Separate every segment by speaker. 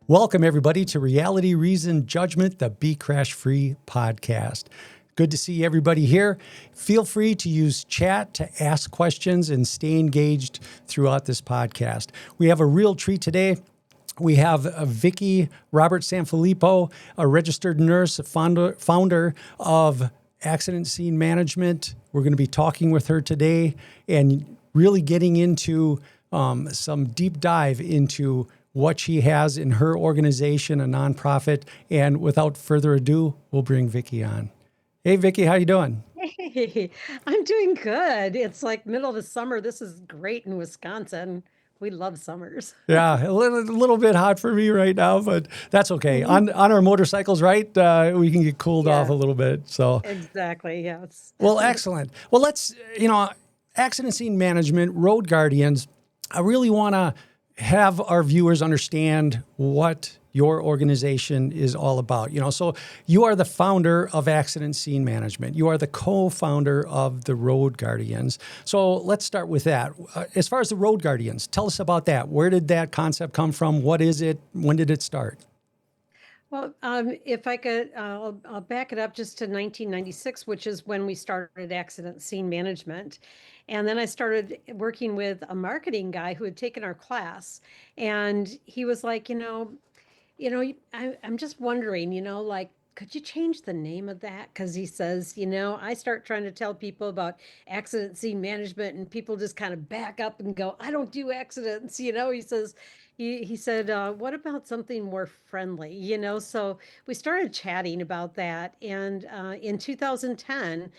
Speaker 1: Welcome, everybody, to Reality, Reason, Judgment, the Be Crash Free podcast. Good to see everybody here. Feel free to use chat to ask questions and stay engaged throughout this podcast. We have a real treat today. We have Vicki Robert Sanfilippo, a registered nurse, founder of Accident Scene Management. We're going to be talking with her today and really getting into some deep dive into what she has in her organization, a nonprofit. And without further ado, we'll bring Vicki on. Hey, Vicki, how you doing?
Speaker 2: Hey, I'm doing good. It's like middle of the summer. This is great in Wisconsin. We love summers.
Speaker 1: Yeah, a little bit hot for me right now, but that's okay.
Speaker 2: Mhm.
Speaker 1: On our motorcycles, right? We can get cooled off a
Speaker 2: Yeah,
Speaker 1: little bit. So,
Speaker 2: exactly. Yes.
Speaker 1: well, excellent. Well, let's, accident scene management, road guardians. I really want to have our viewers understand what your organization is all about. So you are the founder of Accident Scene Management. You are the co-founder of the Road Guardians. So let's start with that. As far as the Road Guardians, tell us about that. Where did that concept come from? What is it? When did it start?
Speaker 2: Well, if I could, I'll back it up just to 1996, which is when we started accident scene management. And then I started working with a marketing guy who had taken our class. And he was like, I'm just wondering, like, could you change the name of that? Because he says, I start trying to tell people about accident scene management, and people just kind of back up and go, I don't do accidents. He says, he said, what about something more friendly? So we started chatting about that. And in 2010,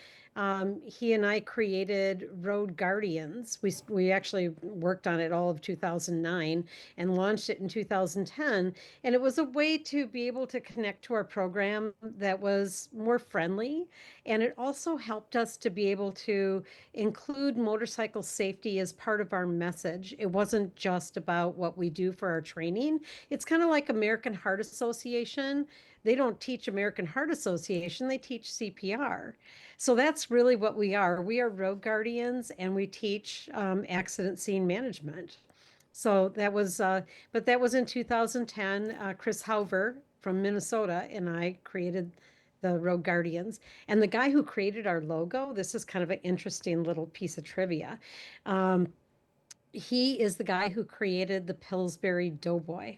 Speaker 2: he and I created Road Guardians. We actually worked on it all of 2009 and launched it in 2010. And it was a way to be able to connect to our program that was more friendly. And it also helped us to be able to include motorcycle safety as part of our message. It wasn't just about what we do for our training. It's kind of like American Heart Association. They don't teach American Heart Association, they teach CPR. So that's really what we are. We are road guardians and we teach accident scene management. So but that was in 2010. Chris Hauver from Minnesota and I created the Road Guardians. And the guy who created our logo, this is kind of an interesting little piece of trivia. Um, he is the guy who created the Pillsbury Doughboy,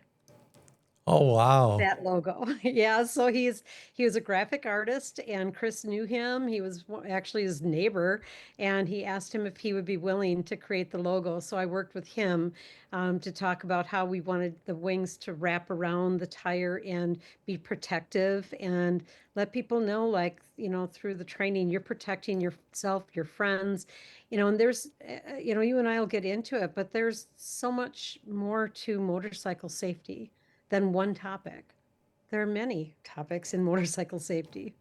Speaker 1: Oh, wow.
Speaker 2: that logo. Yeah, so he was a graphic artist and Chris knew him. He was actually his neighbor and he asked him if he would be willing to create the logo. So I worked with him to talk about how we wanted the wings to wrap around the tire and be protective and let people know, like, through the training, you're protecting yourself, your friends, and there's, you and I will get into it, but there's so much more to motorcycle safety than one topic. There are many topics in motorcycle safety.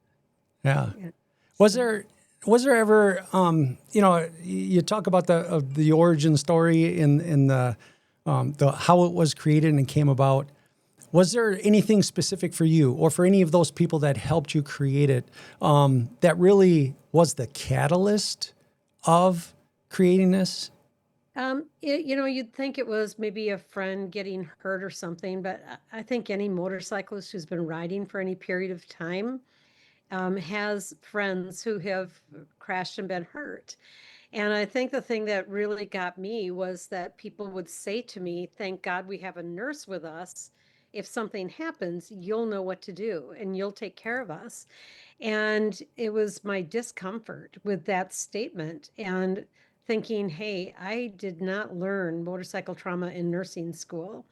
Speaker 1: Yeah.
Speaker 2: Yeah.
Speaker 1: Was
Speaker 2: So,
Speaker 1: there was there ever you talk about the origin story in the how it was created and came about. Was there anything specific for you or for any of those people that helped you create it that really was the catalyst of creating this?
Speaker 2: you'd think it was maybe a friend getting hurt or something, but I think any motorcyclist who's been riding for any period of time has friends who have crashed and been hurt. And I think the thing that really got me was that people would say to me, thank God we have a nurse with us. If something happens, you'll know what to do and you'll take care of us. And it was my discomfort with that statement and thinking, hey, I did not learn motorcycle trauma in nursing school.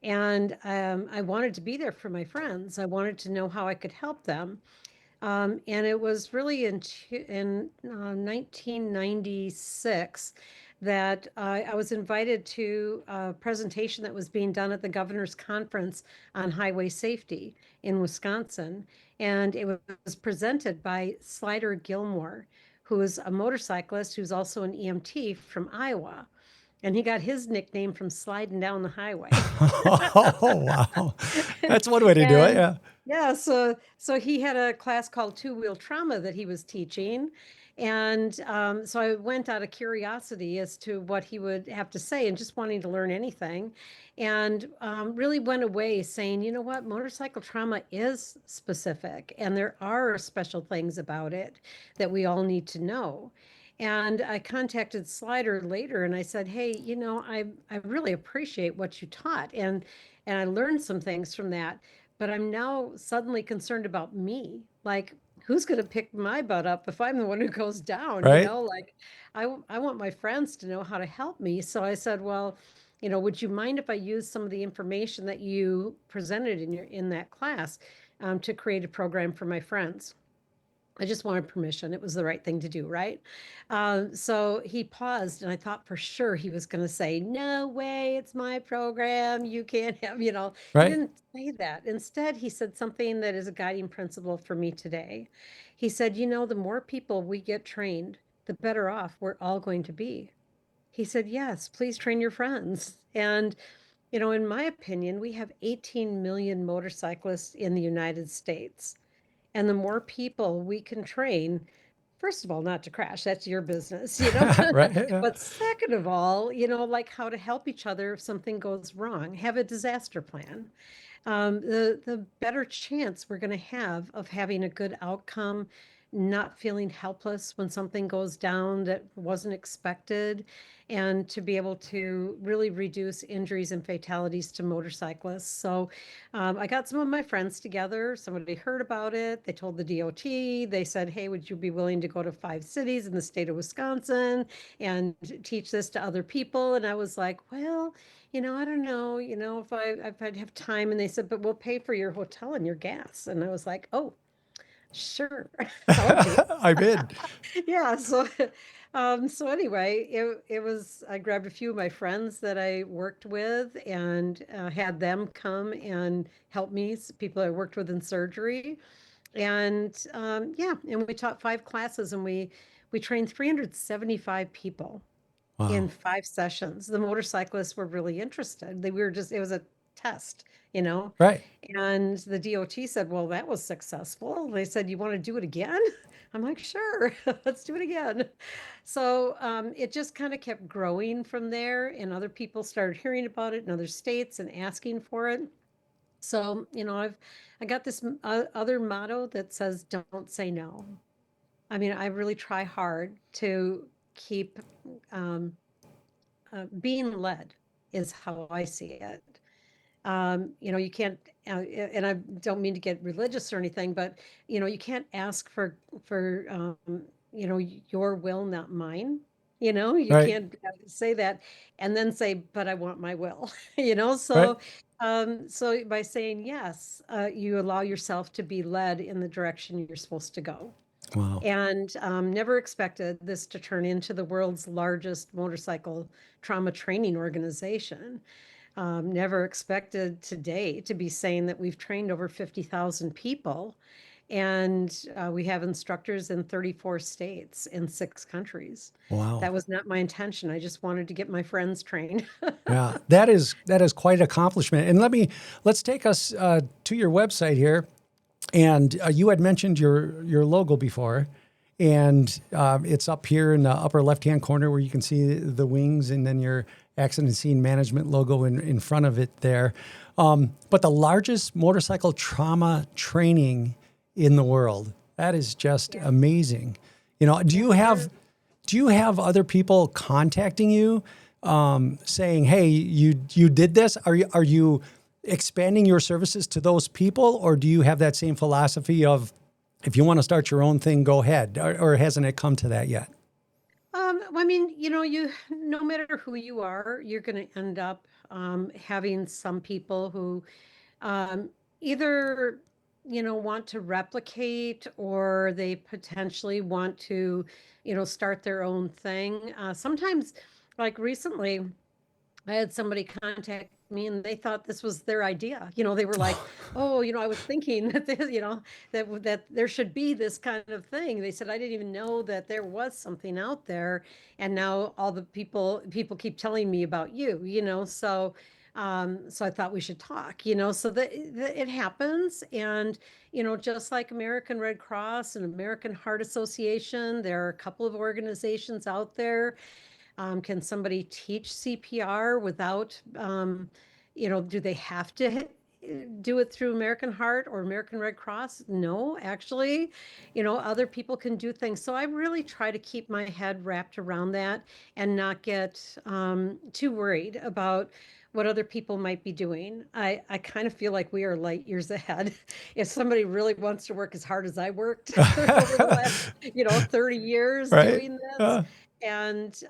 Speaker 2: And I wanted to be there for my friends. I wanted to know how I could help them. And it was really in 1996 that I was invited to a presentation that was being done at the governor's conference on highway safety in Wisconsin. And it was presented by Slider Gilmore, who is a motorcyclist who's also an EMT from Iowa. And he got his nickname from sliding down the highway.
Speaker 1: Oh, wow. That's one way to do it.
Speaker 2: And
Speaker 1: Yeah.
Speaker 2: yeah, so he had a class called two-wheel trauma that he was teaching, And so I went out of curiosity as to what he would have to say and just wanting to learn anything. And really went away saying, you know what, motorcycle trauma is specific and there are special things about it that we all need to know. And I contacted Slider later and I said, hey, I really appreciate what you taught. And I learned some things from that, but I'm now suddenly concerned about me. Like, who's going to pick my butt up if I'm the one who goes down,
Speaker 1: Right.
Speaker 2: like I want my friends to know how to help me. So I said, well, would you mind if I use some of the information that you presented in that class to create a program for my friends? I just wanted permission. It was the right thing to do, right? So he paused, and I thought for sure he was going to say, no way, it's my program. You can't have, He
Speaker 1: Right.
Speaker 2: didn't say that. Instead, he said something that is a guiding principle for me today. He said, the more people we get trained, the better off we're all going to be. He said, yes, please train your friends. And, in my opinion, we have 18 million motorcyclists in the United States. And the more people we can train, first of all, not to crash, that's your business,
Speaker 1: Right. Yeah.
Speaker 2: But second of all, like how to help each other if something goes wrong, have a disaster plan. The better chance we're going to have of having a good outcome, not feeling helpless when something goes down that wasn't expected, and to be able to really reduce injuries and fatalities to motorcyclists. So I got some of my friends together. Somebody heard about it. They told the DOT. They said, hey, would you be willing to go to 5 cities in the state of Wisconsin and teach this to other people? And I was like, well, I don't know, if I'd have time. And they said, but we'll pay for your hotel and your gas. And I was like, oh, sure, I'll do it.
Speaker 1: I'm in.
Speaker 2: Yeah. So anyway, I grabbed a few of my friends that I worked with and had them come and help me, people I worked with in surgery. And yeah, and we taught 5 classes and we trained 375 people in
Speaker 1: Wow.
Speaker 2: 5 sessions. The motorcyclists were really interested. It was a test, you know?
Speaker 1: Right.
Speaker 2: And the DOT said, well, that was successful. They said, you want to do it again? I'm like, sure, let's do it again. So it just kind of kept growing from there, and other people started hearing about it in other states and asking for it. So, I got this other motto that says, don't say no. I mean, I really try hard to keep um, being led is how I see it. You can't, and I don't mean to get religious or anything, but you can't ask for your will, not mine. You
Speaker 1: Right.
Speaker 2: can't say that and then say, but I want my will.
Speaker 1: Right.
Speaker 2: So by saying yes, you allow yourself to be led in the direction you're supposed to go.
Speaker 1: Wow.
Speaker 2: And never expected this to turn into the world's largest motorcycle trauma training organization. Never expected today to be saying that we've trained over 50,000 people and we have instructors in 34 states in 6 countries.
Speaker 1: Wow.
Speaker 2: That was not my intention. I just wanted to get my friends trained.
Speaker 1: Yeah, that is quite an accomplishment. And let's take us to your website here. And you had mentioned your logo before, and it's up here in the upper left hand corner where you can see the wings, and then your accident scene management logo in front of it there. But the largest motorcycle trauma training in the world. That is just
Speaker 2: Yeah.
Speaker 1: amazing. Do you have other people contacting you saying, "Hey, you did this"? Are you expanding your services to those people, or do you have that same philosophy of if you want to start your own thing, go ahead, or hasn't it come to that yet?
Speaker 2: I mean, no matter who you are, you're going to end up having some people who um, either want to replicate or they potentially want to start their own thing. Sometimes, like recently, I had somebody contact me and they thought this was their idea. They were like, "Oh, I was thinking that this, that there should be this kind of thing." They said, "I didn't even know that there was something out there, and now all the people keep telling me about you." So So I thought we should talk, you know, so that it happens. And, you know, just like American Red Cross and American Heart Association, there are a couple of organizations out there. Can somebody teach CPR without, you know, do they have to do it through American Heart or American Red Cross? No, actually, you know, other people can do things. So I really try to keep my head wrapped around that and not get too worried about what other people might be doing. I kind of feel like we are light years ahead. If somebody really wants to work as hard as I worked over the last, you know, 30 years
Speaker 1: Right?
Speaker 2: doing this, and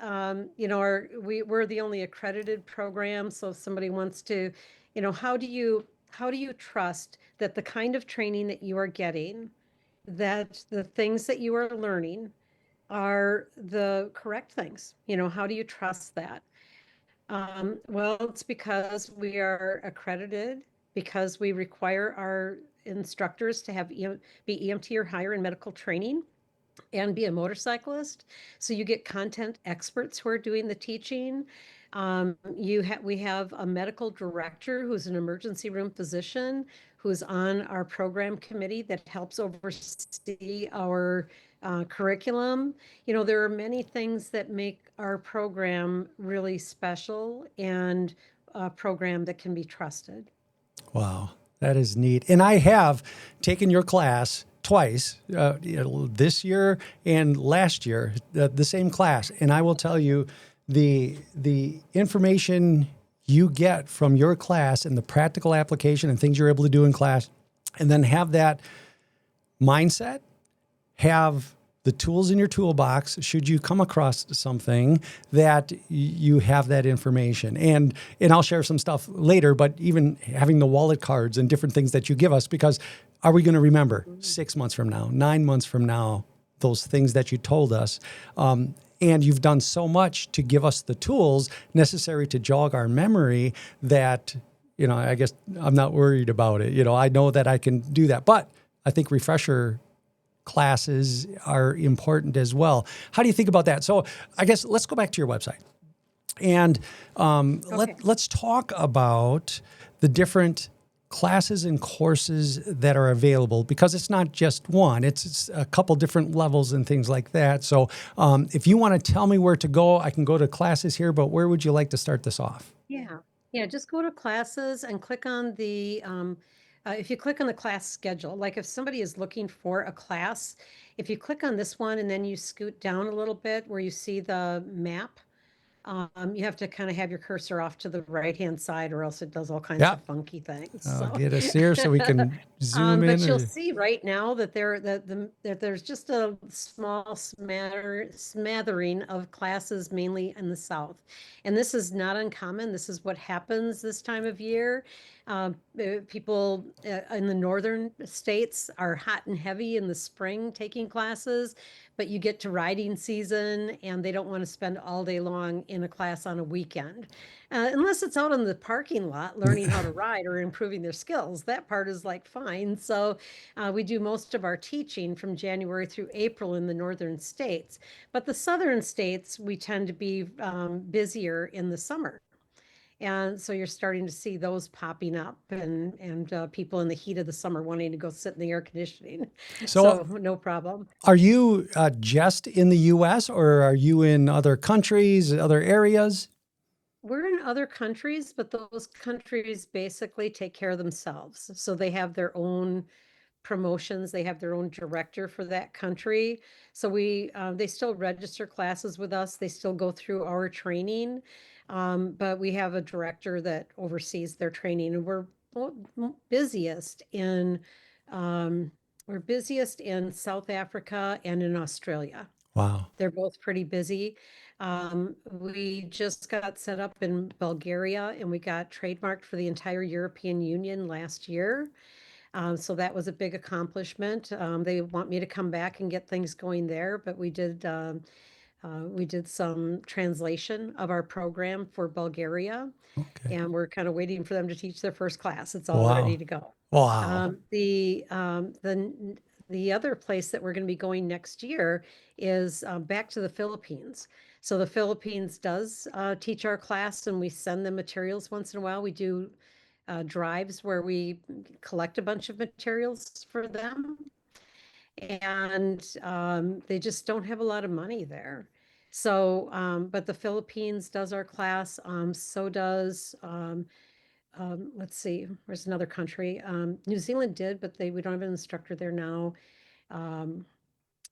Speaker 2: you know, we're the only accredited program. So if somebody wants to, you know, how do you trust that the kind of training that you are getting, that the things that you are learning are the correct things? You know, how do you trust that? Well, it's because we are accredited, because we require our instructors to have be EMT or higher in medical training and be a motorcyclist. So you get content experts who are doing the teaching. We have a medical director who's an emergency room physician who's on our program committee that helps oversee our curriculum. You know, there are many things that make our program really special and a program that can be trusted.
Speaker 1: Wow, that is neat. And I have taken your class twice, this year and last year, the same class. And I will tell you, the information you get from your class and the practical application and things you're able to do in class, and then have that mindset, have the tools in your toolbox should you come across something that you have that information. And I'll share some stuff later, but even having the wallet cards and different things that you give us, because are we going to remember 6 months from now, 9 months from now, those things that you told us? And you've done so much to give us the tools necessary to jog our memory that, you know, I guess I'm not worried about it. You know, I know that I can do that, but I think refresher classes are important as well. How do you think about that? So I guess let's go back to your website and
Speaker 2: Okay.
Speaker 1: let's talk about the different classes and courses that are available, because it's not just one, it's a couple different levels and things like that. So if you want to tell me where to go, I can go to classes here, but where would you like to start this off?
Speaker 2: Yeah, yeah, just go to classes and click on if you click on the class schedule, like if somebody is looking for a class, if you click on this one and then you scoot down a little bit where you see the map, you have to kind of have your cursor off to the right-hand side or else it does all kinds
Speaker 1: Yeah,
Speaker 2: of funky things.
Speaker 1: I'll
Speaker 2: So,
Speaker 1: get us here so we can zoom in.
Speaker 2: but you'll
Speaker 1: Or,
Speaker 2: see right now that that there's just a small smattering of classes, mainly in the South. And this is not uncommon. This is what happens this time of year. People in the northern states are hot and heavy in the spring taking classes, but you get to riding season and they don't want to spend all day long in a class on a weekend. Unless it's out in the parking lot learning how to ride or improving their skills. That part is like fine. So we do most of our teaching from January through April in the northern states. But the southern states, we tend to be busier in the summer. And so you're starting to see those popping up and people in the heat of the summer wanting to go sit in the air conditioning.
Speaker 1: so
Speaker 2: So no problem.
Speaker 1: are you just in the US, or are you in other countries, other areas?
Speaker 2: We're in other countries, but those countries basically take care of themselves. So they have their own promotions. They have their own director for that country. So they still register classes with us. They still go through our training. But we have a director that oversees their training and busiest in, um, we're busiest in South Africa and in Australia.
Speaker 1: Wow.
Speaker 2: They're both pretty busy. We just got set up in Bulgaria and we got trademarked for the entire European Union last year. So that was a big accomplishment. They want me to come back and get things going there, but we did some translation of our program for Bulgaria,
Speaker 1: Okay.
Speaker 2: and we're kind of waiting for them to teach their first class. It's all ready
Speaker 1: Wow.
Speaker 2: to go.
Speaker 1: Wow.
Speaker 2: The other place that we're going to be going next year is back to the Philippines. So the Philippines does teach our class, and we send them materials once in a while. We do drives where we collect a bunch of materials for them, and they just don't have a lot of money there. So, but the Philippines does our class. So does let's see, where's another country? New Zealand did, but we don't have an instructor there now. Um,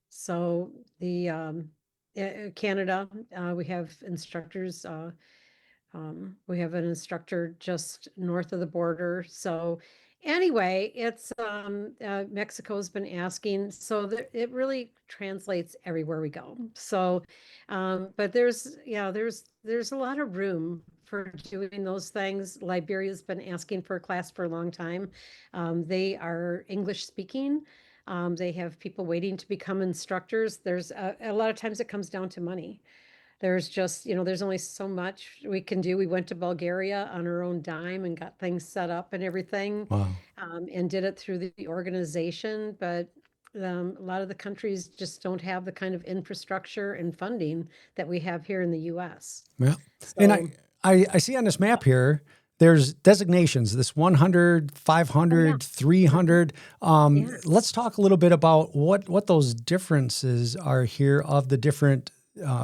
Speaker 2: so the Canada, we have instructors. We have an instructor just north of the border. So anyway, it's Mexico's been asking, so it really translates everywhere we go. So, but there's a lot of room for doing those things. Liberia's been asking for a class for a long time. They are English speaking. They have people waiting to become instructors. There's a lot of times it comes down to money. There's just, there's only so much we can do. We went to Bulgaria on our own dime and got things set up and everything,
Speaker 1: Wow.
Speaker 2: and did it through the organization. But a lot of the countries just don't have the kind of infrastructure and funding that we have here in the US.
Speaker 1: Yeah. And
Speaker 2: So,
Speaker 1: I see on this map here, there's designations, this 100,
Speaker 2: oh yeah,
Speaker 1: 500, 300.
Speaker 2: yeah.
Speaker 1: Let's talk a little bit about what those differences are here of the different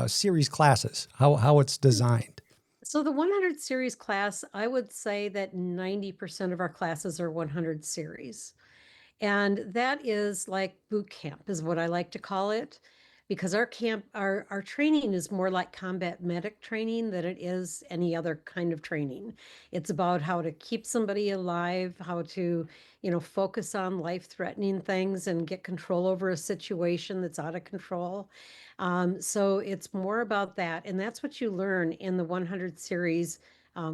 Speaker 1: series classes, how it's designed.
Speaker 2: So the 100 series class, I would say that 90% of our classes are 100 series. And that is like boot camp is what I like to call it, because our training is more like combat medic training than it is any other kind of training. It's about how to keep somebody alive, how to, focus on life-threatening things and get control over a situation that's out of control. So it's more about that, and that's what you learn in the 100 series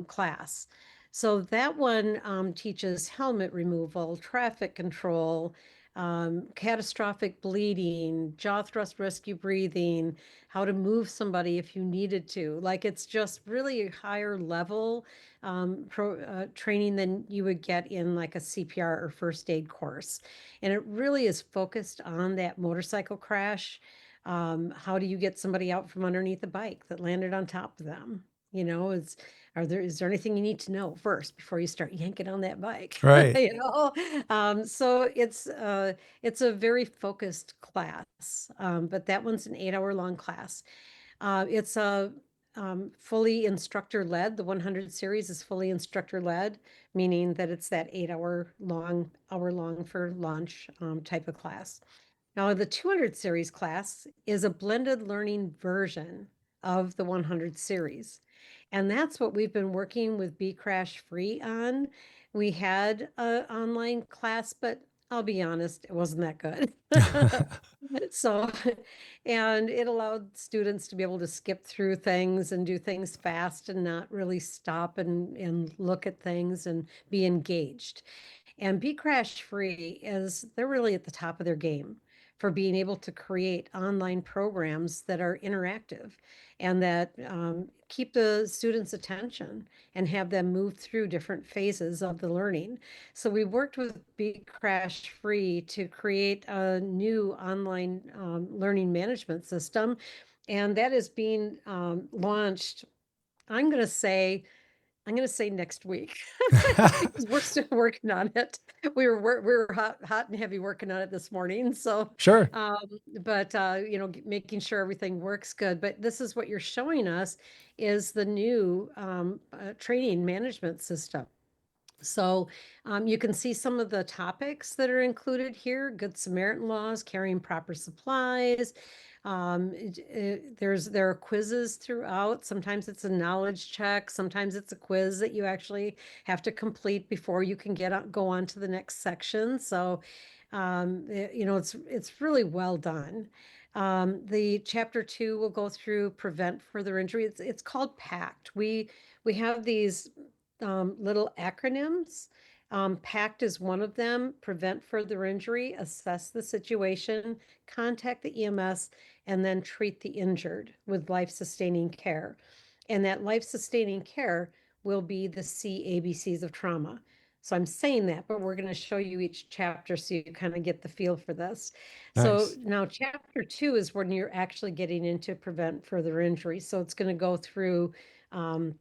Speaker 2: class. So that one teaches helmet removal, traffic control, catastrophic bleeding, jaw thrust rescue breathing, how to move somebody if you needed to. Like it's just really a higher level training than you would get in like a CPR or first aid course. And it really is focused on that motorcycle crash. How do you get somebody out from underneath a bike that landed on top of them? You know, is there anything you need to know first before you start yanking on that bike?
Speaker 1: Right.
Speaker 2: So it's a very focused class, but that one's an 8 hour long class. It's a fully instructor led. The 100 series is fully instructor led, meaning that it's that 8 hour long for lunch type of class. Now, the 200 series class is a blended learning version of the 100 series. And that's what we've been working with Be Crash Free on. We had an online class, but I'll be honest, it wasn't that good. So, and it allowed students to be able to skip through things and do things fast and not really stop and look at things and be engaged. And Be Crash Free they're really at the top of their game for being able to create online programs that are interactive and that keep the students' attention and have them move through different phases of the learning. So we worked with Be Crash Free to create a new online learning management system. And that is being launched, I'm going to say, next week because we're still working on it. We were hot and heavy working on it this morning. So,
Speaker 1: Sure.
Speaker 2: um, but making sure everything works good. But this is what you're showing us is the new training management system. So you can see some of the topics that are included here: Good Samaritan laws, carrying proper supplies. There are quizzes throughout. Sometimes it's a knowledge check. Sometimes it's a quiz that you actually have to complete before you can go on to the next section. So, it's really well done. The chapter 2 will go through prevent further injury. It's called PACT. We have these little acronyms. PACT is one of them: prevent further injury, assess the situation, contact the EMS, and then treat the injured with life-sustaining care. And that life-sustaining care will be the CABCs of trauma. So I'm saying that, but we're going to show you each chapter so you kind of get the feel for this. So
Speaker 1: Nice.
Speaker 2: now chapter 2 is when you're actually getting into prevent further injury. So it's going to go through um,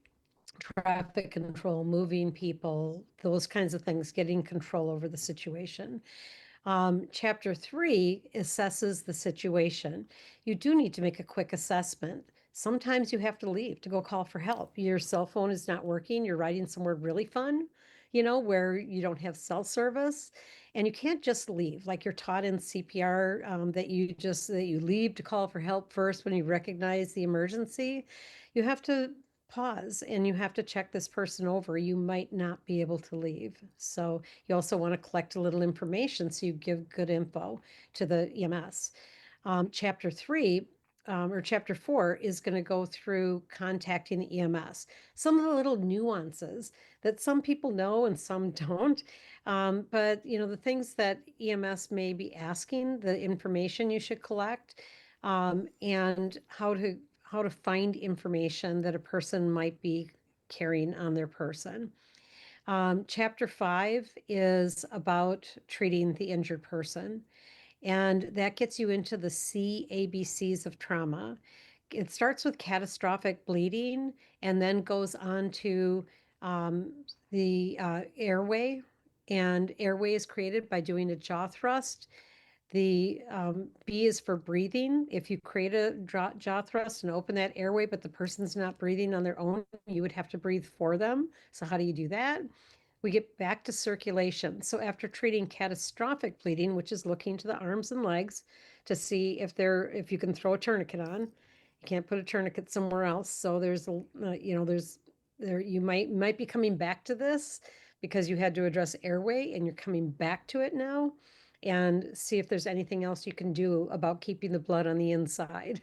Speaker 2: traffic control, moving people, those kinds of things, getting control over the situation. Chapter 3 assesses the situation. You do need to make a quick assessment. Sometimes you have to leave to go call for help. Your cell phone is not working. You're riding somewhere really fun, where you don't have cell service, and you can't just leave. Like you're taught in CPR, that you leave to call for help first when you recognize the emergency. You have to pause and you have to check this person over. You might not be able to leave. So you also want to collect a little information so you give good info to the EMS. Chapter 3 or chapter 4 is going to go through contacting the EMS. Some of the little nuances that some people know and some don't. But the things that EMS may be asking, the information you should collect, and how to find information that a person might be carrying on their person. Chapter 5 is about treating the injured person, and that gets you into the CABCs of trauma. It starts with catastrophic bleeding and then goes on to um, the airway. And airway is created by doing a jaw thrust. The B is for breathing. If you create a jaw thrust and open that airway, but the person's not breathing on their own, you would have to breathe for them. So how do you do that? We get back to circulation. So after treating catastrophic bleeding, which is looking to the arms and legs to see if you can throw a tourniquet on, you can't put a tourniquet somewhere else. So there's a, there's there you might be coming back to this because you had to address airway and you're coming back to it now, and see if there's anything else you can do about keeping the blood on the inside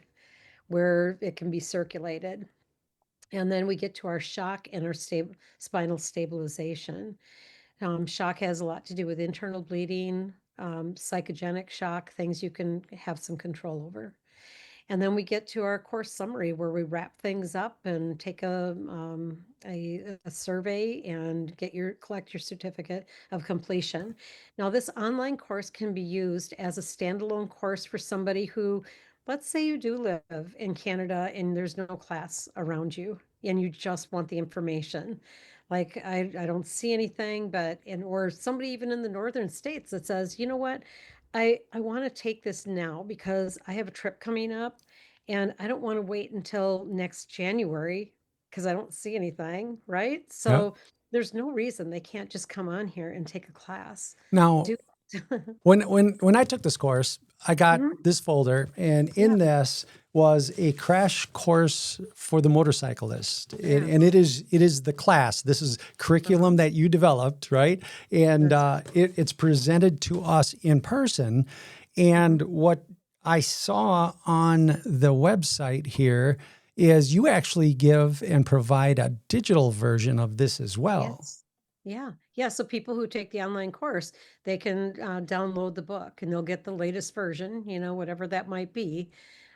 Speaker 2: where it can be circulated. And then we get to our shock and our spinal stabilization. Shock has a lot to do with internal bleeding, psychogenic shock, things you can have some control over. And then we get to our course summary where we wrap things up and take a survey and collect your certificate of completion. Now, this online course can be used as a standalone course for somebody who, let's say you do live in Canada and there's no class around you and you just want the information. Like I don't see anything, or somebody even in the northern states that says, you know what, I want to take this now because I have a trip coming up and I don't want to wait until next January because I don't see anything, right?
Speaker 1: Yeah.
Speaker 2: So there's no reason they can't just come on here and take a class.
Speaker 1: Now,
Speaker 2: Do
Speaker 1: when I took this course, I got
Speaker 2: Mhm.
Speaker 1: this folder, and
Speaker 2: Yeah,
Speaker 1: in this was a crash course for the motorcyclist, and,
Speaker 2: yeah.
Speaker 1: and it is the class. This is
Speaker 2: Uh-huh.
Speaker 1: curriculum that you developed, right? And
Speaker 2: That's
Speaker 1: it's presented to us in person.
Speaker 2: mhm.
Speaker 1: And what I saw on the website here is you actually give and provide a digital version of this as well.
Speaker 2: Yes. Yeah. Yeah. So people who take the online course, they can download the book and they'll get the latest version, whatever that might be.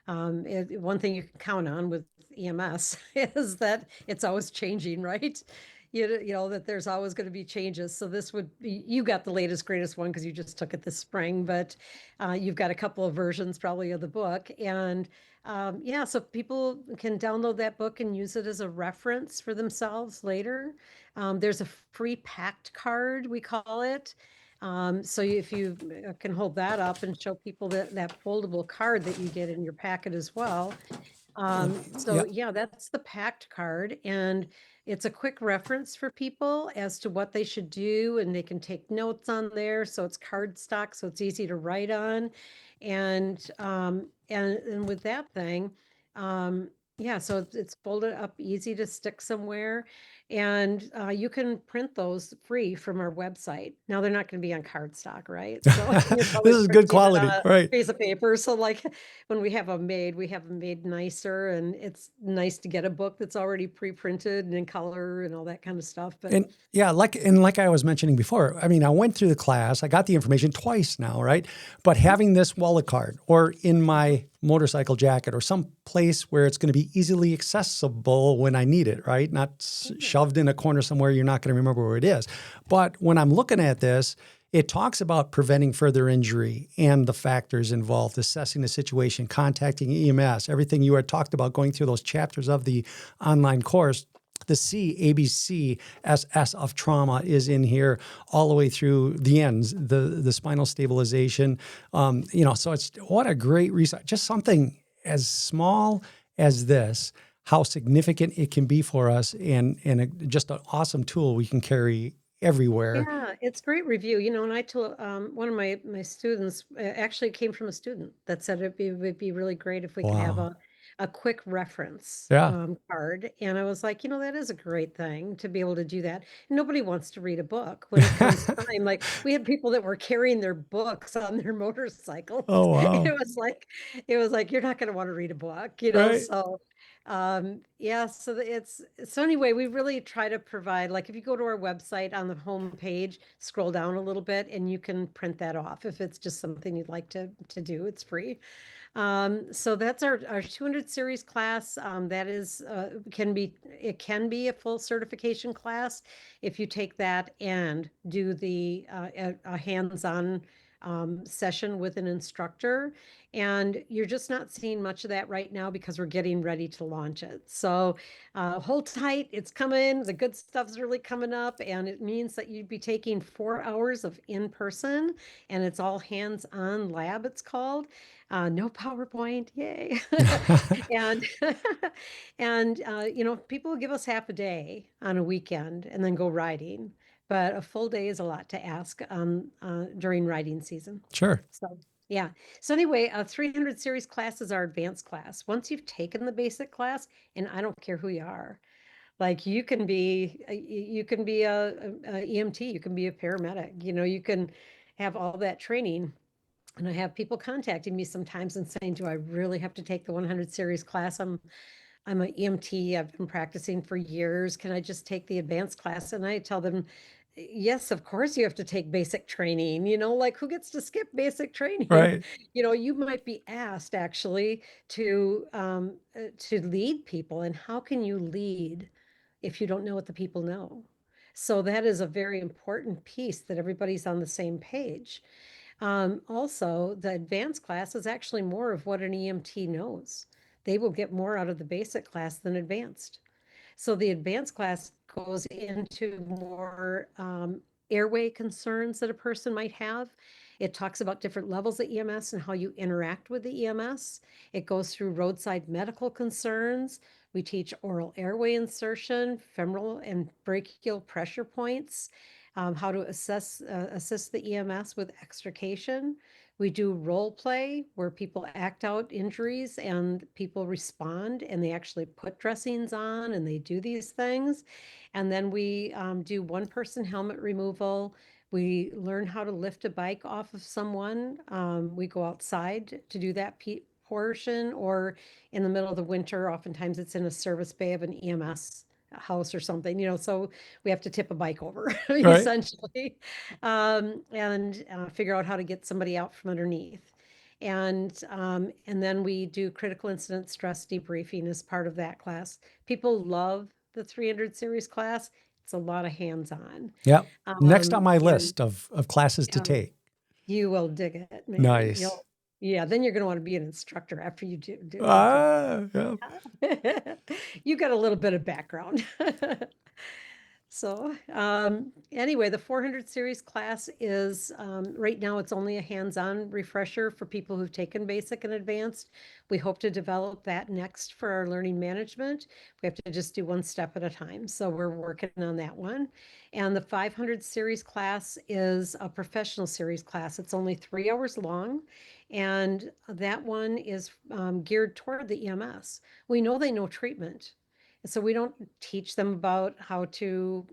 Speaker 2: One thing you can count on with EMS is that it's always changing, right? That there's always going to be changes. So this would be, you got the latest, greatest one because you just took it this spring, but you've got a couple of versions probably of the book. And yeah, so people can download that book and use it as a reference for themselves later. There's a free packed card, we call it. So if you can hold that up and show people that foldable card that you get in your packet as well. So
Speaker 1: Yeah.
Speaker 2: yeah, that's the packed card, and it's a quick reference for people as to what they should do, and they can take notes on there. So it's card stock, so it's easy to write on. And with that thing, yeah, so it's folded up, easy to stick somewhere. And you can print those free from our website. Now they're not going to be on cardstock, right? So you're
Speaker 1: This
Speaker 2: probably
Speaker 1: is good
Speaker 2: printing it on
Speaker 1: quality,
Speaker 2: a
Speaker 1: right?
Speaker 2: piece of paper. So like when we have them made nicer, and it's nice to get a book that's already pre-printed and in color and all that kind of stuff. But
Speaker 1: And yeah, like I was mentioning before, I mean, I went through the class, I got the information twice now, right? But
Speaker 2: Mhm.
Speaker 1: having this wallet card or in my motorcycle jacket or some place where it's going to be easily accessible when I need it, right? Not
Speaker 2: Yeah.
Speaker 1: shoved in a corner somewhere. You're not going to remember where it is. But when I'm looking at this, it talks about preventing further injury and the factors involved, assessing the situation, contacting EMS, everything you had talked about going through those chapters of the online course. The C, ABC, SS of trauma is in here all the way through the ends, the spinal stabilization. So it's what a great resource. Just something as small as this, how significant it can be for us, and just an awesome tool we can carry everywhere.
Speaker 2: Yeah, it's great review. And I told one of my students actually came from a student that said would be really great if we could have
Speaker 1: Wow.
Speaker 2: a quick reference
Speaker 1: Yeah.
Speaker 2: card. And I was like, that is a great thing to be able to do that. Nobody wants to read a book when it comes time. Like we had people that were carrying their books on their motorcycles.
Speaker 1: Oh, wow.
Speaker 2: It was like you're not going to want to read a book,
Speaker 1: Right.
Speaker 2: so yeah, so anyway, we really try to provide, like, if you go to our website on the home page, scroll down a little bit and you can print that off if it's just something you'd like to do. It's free. So that's our 200 series class. That is it can be a full certification class if you take that and do a hands-on session with an instructor. And you're just not seeing much of that right now because we're getting ready to launch it. So hold tight, it's coming. The good stuff's really coming up, and it means that you'd be taking 4 hours of in-person, and it's all hands-on lab, it's called. No PowerPoint, yay. And people give us half a day on a weekend and then go riding, but a full day is a lot to ask during riding season.
Speaker 1: Sure.
Speaker 2: So yeah. So anyway, 300 series class is our advanced class. Once you've taken the basic class, and I don't care who you are, like you can be a EMT, you can be a paramedic, you can have all that training. And I have people contacting me sometimes and saying, do I really have to take the 100 series class? I'm an EMT. I've been practicing for years. Can I just take the advanced class? And I tell them, yes, of course you have to take basic training. Like who gets to skip basic training?
Speaker 1: Right.
Speaker 2: You might be asked actually to lead people. And how can you lead if you don't know what the people know? So that is a very important piece that everybody's on the same page. Also, the advanced class is actually more of what an EMT knows. They will get more out of the basic class than advanced. So the advanced class goes into more airway concerns that a person might have. It talks about different levels of EMS and how you interact with the EMS. It goes through roadside medical concerns. We teach oral airway insertion, femoral and brachial pressure points, how to assist the EMS with extrication. We do role play where people act out injuries and people respond and they actually put dressings on and they do these things. And then we do one person helmet removal. We learn how to lift a bike off of someone. We go outside to do that portion, or in the middle of the winter, oftentimes it's in a service bay of an EMS house or something, so we have to tip a bike over
Speaker 1: Right.
Speaker 2: essentially, and figure out how to get somebody out from underneath. And then we do critical incident stress debriefing as part of that class. People love the 300 series class. It's a lot of hands-on.
Speaker 1: Yep. Next on my
Speaker 2: And
Speaker 1: list of classes to take.
Speaker 2: you will dig it, man.
Speaker 1: Nice.
Speaker 2: Yeah, then you're going to want to be an instructor after you do it, because
Speaker 1: Yeah.
Speaker 2: you got a little bit of background. So, anyway, the 400 series class is, right now it's only a hands-on refresher for people who've taken basic and advanced. We hope to develop that next for our learning management. We have to just do one step at a time. So we're working on that one. And the 500 series class is a professional series class. It's only 3 hours long. And that one is geared toward the EMS. We know they know treatment. So we don't teach them about how to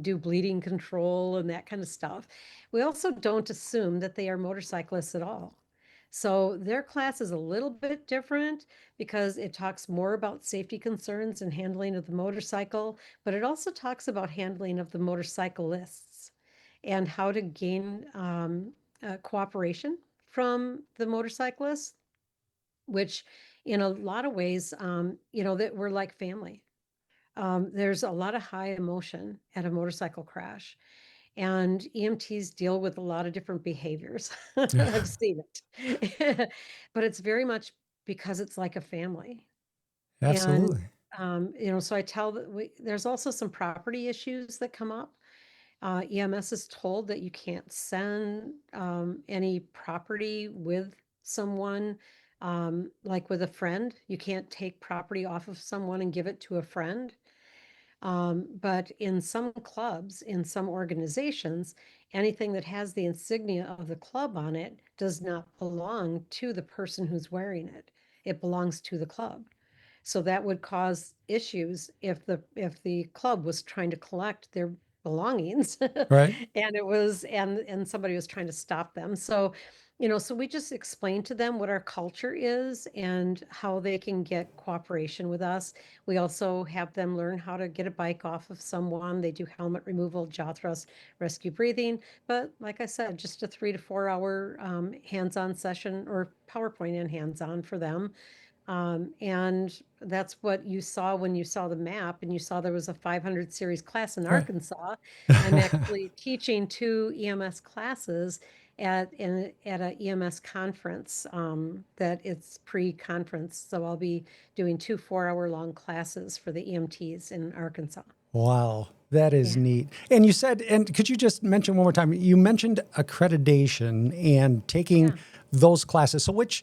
Speaker 2: do bleeding control and that kind of stuff. We also don't assume that they are motorcyclists at all. So their class is a little bit different because it talks more about safety concerns and handling of the motorcycle, but it also talks about handling of the motorcyclists and how to gain cooperation from the motorcyclists, which in a lot of ways, that we're like family. There's a lot of high emotion at a motorcycle crash, and EMTs deal with a lot of different behaviors. I've seen it. But it's very much because it's like a family. And,
Speaker 1: Absolutely.
Speaker 2: so I tell that there's also some property issues that come up. EMS is told that you can't send any property with someone, like with a friend. You can't take property off of someone and give it to a friend. But in some clubs, in some organizations, anything that has the insignia of the club on it does not belong to the person who's wearing it. It belongs to the club. So that would cause issues if the club was trying to collect their belongings
Speaker 1: Right.
Speaker 2: and somebody was trying to stop them. So, so we just explain to them what our culture is and how they can get cooperation with us. We also have them learn how to get a bike off of someone. They do helmet removal, jaw thrust, rescue breathing. But like I said, just a 3 to 4 hour hands-on session or PowerPoint and hands-on for them. And that's what you saw when you saw the map and you saw there was a 500 series class in
Speaker 1: Right.
Speaker 2: Arkansas. I'm actually teaching 2 EMS classes at a EMS conference, that it's pre-conference. So I'll be doing 2 4 hour long classes for the EMTs in Arkansas.
Speaker 1: Wow, that is
Speaker 2: Yeah.
Speaker 1: neat. And you said, and could you just mention one more time? You mentioned accreditation and taking
Speaker 2: Yeah.
Speaker 1: those classes. So which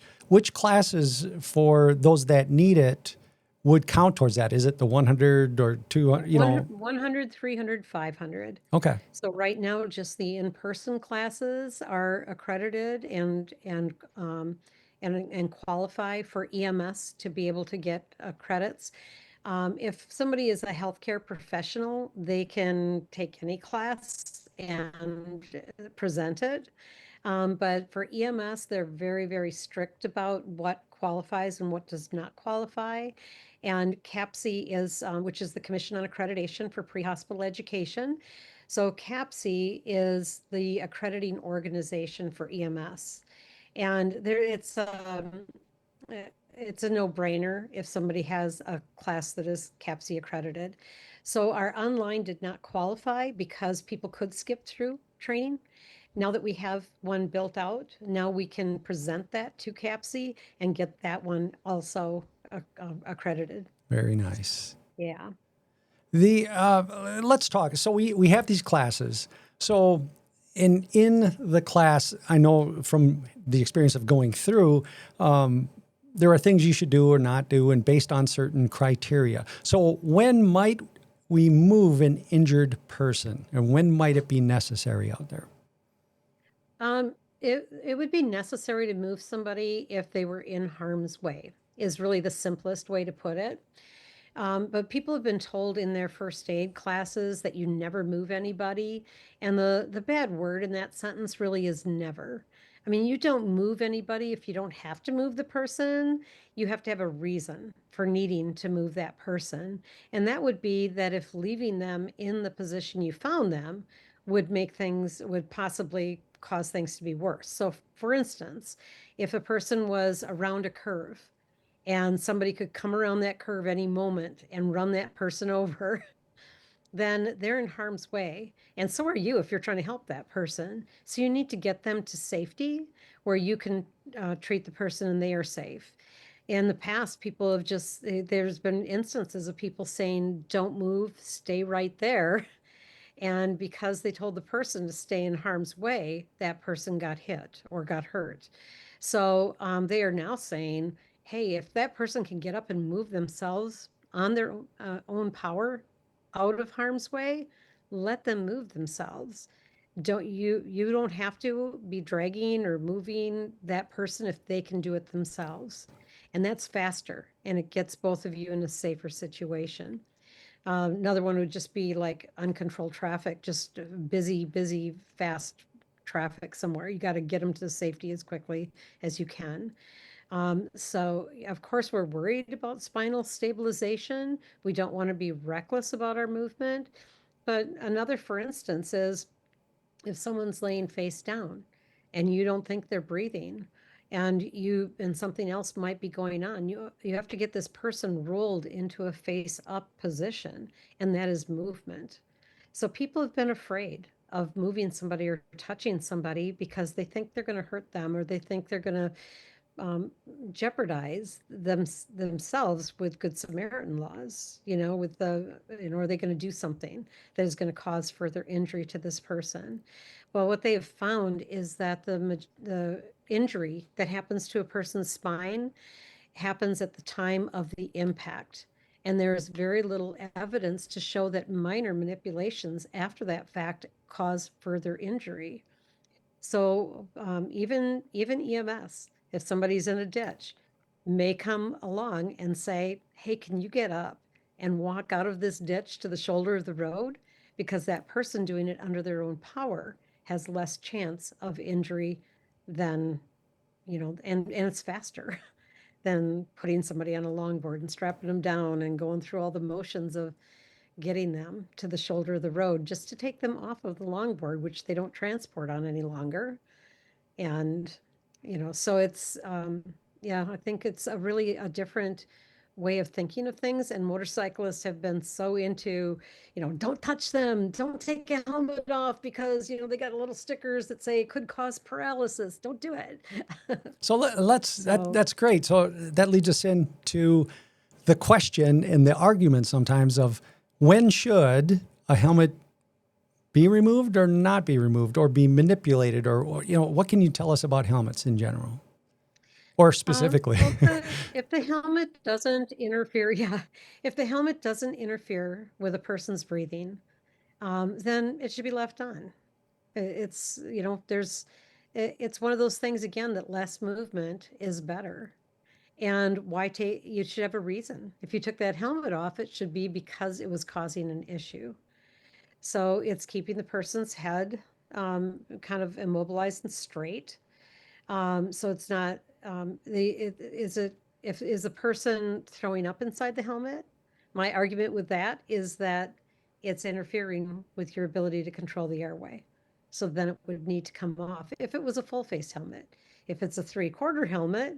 Speaker 1: classes for those that need it would count towards that? Is it the 100 or 200,
Speaker 2: 100, 300, 500.
Speaker 1: Okay.
Speaker 2: So right now, just the in-person classes are accredited and qualify for EMS to be able to get credits. If somebody is a healthcare professional, they can take any class and present it. But for EMS, they're very, very strict about what qualifies and what does not qualify. And CAPC is, which is the Commission on Accreditation for Pre-Hospital Education. So CAPC is the accrediting organization for EMS. And it's a no-brainer if somebody has a class that is CAPC accredited. So our online did not qualify because people could skip through training. Now that we have one built out, now we can present that to CAPC and get that one also accredited.
Speaker 1: Very nice.
Speaker 2: Yeah.
Speaker 1: The let's talk. So we have these classes. So in the class, I know from the experience of going through, there are things you should do or not do, and based on certain criteria. So when might we move an injured person, and when might it be necessary out there?
Speaker 2: It would be necessary to move somebody if they were in harm's way, is really the simplest way to put it. But people have been told in their first aid classes that you never move anybody. And the bad word in that sentence really is never. I mean, you don't move anybody if you don't have to move the person. You have to have a reason for needing to move that person. And that would be that if leaving them in the position you found them would possibly cause things to be worse. So, for instance, if a person was around a curve and somebody could come around that curve any moment and run that person over, then they're in harm's way. And so are you if you're trying to help that person. So you need to get them to safety where you can treat the person and they are safe. In the past, people have there's been instances of people saying, don't move, stay right there. And because they told the person to stay in harm's way, that person got hit or got hurt. So they are now saying, hey, if that person can get up and move themselves on their own power out of harm's way, let them move themselves. You don't have to be dragging or moving that person if they can do it themselves. And that's faster and it gets both of you in a safer situation. Another one would just be like uncontrolled traffic, just busy, busy, fast traffic somewhere. You got to get them to safety as quickly as you can. So, of course, we're worried about spinal stabilization. We don't want to be reckless about our movement. But another, for instance, is if someone's laying face down and you don't think they're breathing, and something else might be going on. You have to get this person rolled into a face up position, and that is movement. So people have been afraid of moving somebody or touching somebody because they think they're going to hurt them, or they think they're going to um, jeopardize themselves with Good Samaritan laws, with are they going to do something that is going to cause further injury to this person? Well, what they have found is that the injury that happens to a person's spine happens at the time of the impact. And there is very little evidence to show that minor manipulations after that fact cause further injury. So even EMS, if somebody's in a ditch, may come along and say, "Hey, can you get up and walk out of this ditch to the shoulder of the road?" Because that person doing it under their own power has less chance of injury than, and it's faster than putting somebody on a longboard and strapping them down and going through all the motions of getting them to the shoulder of the road just to take them off of the longboard, which they don't transport on any longer. And, so yeah, I think it's a different way of thinking of things. And motorcyclists have been so into, don't touch them, don't take a helmet off because, they got little stickers that say it could cause paralysis. Don't do it.
Speaker 1: So let's
Speaker 2: So,
Speaker 1: that's great. So that leads us into the question and the argument sometimes of when should a helmet be removed or not be removed or be manipulated or what can you tell us about helmets in general or specifically?
Speaker 2: well, if the helmet doesn't interfere, yeah, if the helmet doesn't interfere with a person's breathing, then it should be left on. It's, it's one of those things again that less movement is better. And why take, you should have a reason. If you took that helmet off, it should be because it was causing an issue. So it's keeping the person's head kind of immobilized and straight. So it's not, is it, if, is a person throwing up inside the helmet? My argument with that is that it's interfering with your ability to control the airway. So then it would need to come off if it was a full face helmet. If it's a 3/4 helmet,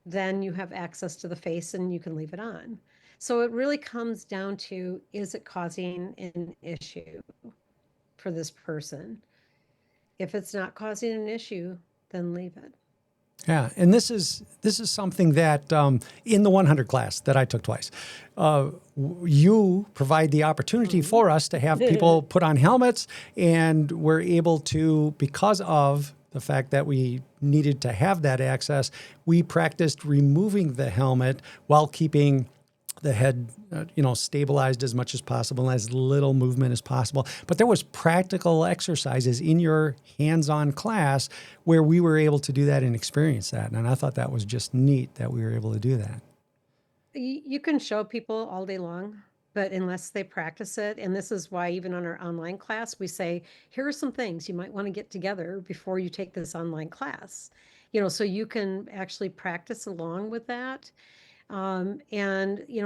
Speaker 2: then you have access to the face and you can leave it on. So it really comes down to, is it causing an issue for this person? If it's not causing an issue, then leave it.
Speaker 1: Yeah, and this is something that in the 100 class that I took twice, you provide the opportunity for us to have people put on helmets, and we're able to, because of the fact that we needed to have that access, we practiced removing the helmet while keeping the head, stabilized as much as possible and as little movement as possible. But there was practical exercises in your hands-on class where we were able to do that and experience that. And I thought that was just neat that we were able to do that.
Speaker 2: You can show people all day long, but unless they practice it, and this is why even on our online class, we say, here are some things you might want to get together before you take this online class. So you can actually practice along with that. And,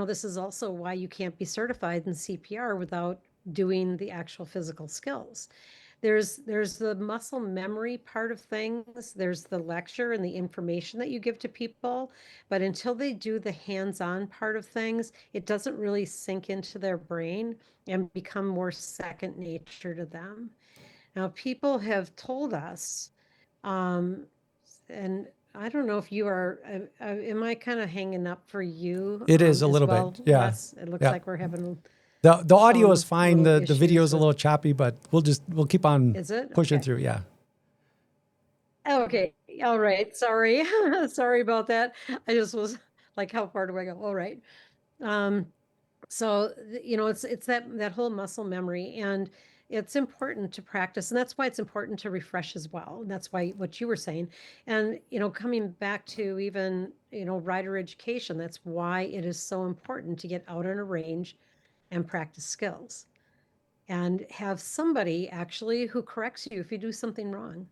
Speaker 2: this is also why you can't be certified in CPR without doing the actual physical skills. There's the muscle memory part of things. There's the lecture and the information that you give to people, but until they do the hands-on part of things, it doesn't really sink into their brain and become more second nature to them. Now, people have told us, um, and I don't know if you are, am I kind of hanging up for you
Speaker 1: It is a
Speaker 2: as
Speaker 1: little
Speaker 2: well,
Speaker 1: bit. Yeah.
Speaker 2: Wes? It looks
Speaker 1: Yeah.
Speaker 2: like we're having
Speaker 1: The audio is
Speaker 2: some
Speaker 1: fine.
Speaker 2: little
Speaker 1: The video
Speaker 2: issues
Speaker 1: is a
Speaker 2: with,
Speaker 1: little choppy, but we'll keep on
Speaker 2: is it?
Speaker 1: pushing
Speaker 2: Okay.
Speaker 1: through. Yeah.
Speaker 2: Okay, all right, sorry. Sorry about that. I just was like, how far do I go? All right. Um, so, it's that whole muscle memory, and it's important to practice, and that's why it's important to refresh as well. And that's why what you were saying. And, coming back to even, rider education, that's why it is so important to get out on a range and practice skills and have somebody actually who corrects you if you do something wrong.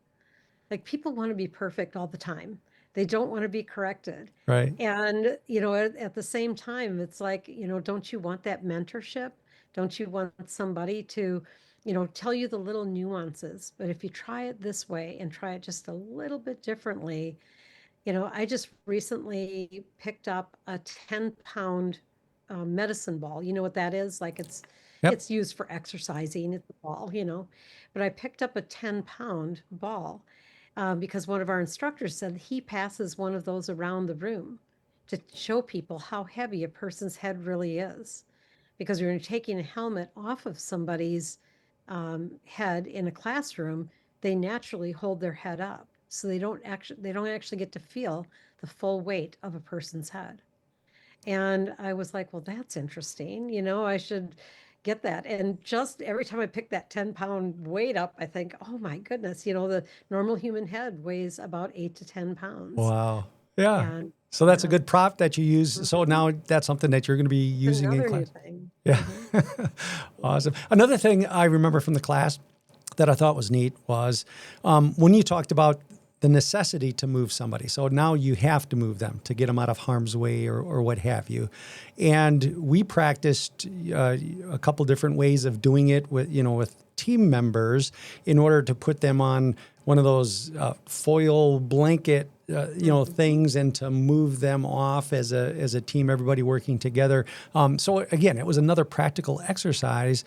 Speaker 2: Like, people want to be perfect all the time. They don't want to be corrected.
Speaker 1: Right.
Speaker 2: And, at the same time, it's like, don't you want that mentorship? Don't you want somebody to, tell you the little nuances? But if you try it this way and try it just a little bit differently, I just recently picked up a 10-pound medicine ball. You know what that is? Like
Speaker 1: Yep.
Speaker 2: it's used for exercising. It's a ball. But I picked up a 10-pound ball because one of our instructors said he passes one of those around the room to show people how heavy a person's head really is. Because when you're taking a helmet off of somebody's head in a classroom, they naturally hold their head up, so they don't actually get to feel the full weight of a person's head. And I was like, well, that's interesting. I should get that. And just every time I pick that 10-pound weight up, I think, oh my goodness, the normal human head weighs about 8 to 10 pounds.
Speaker 1: Wow. Yeah.
Speaker 2: And
Speaker 1: So that's a
Speaker 2: yeah,
Speaker 1: good prop that you use. So
Speaker 2: mhm,
Speaker 1: now that's something that you're going to be using in
Speaker 2: another new
Speaker 1: class.
Speaker 2: thing.
Speaker 1: Yeah.
Speaker 2: Yeah.
Speaker 1: Awesome. Another thing I remember from the class that I thought was neat was when you talked about the necessity to move somebody. So now you have to move them to get them out of harm's way or what have you. And we practiced a couple different ways of doing it with team members in order to put them on one of those foil blanket
Speaker 2: Mhm.
Speaker 1: things and to move them off as a team, everybody working together. So again, it was another practical exercise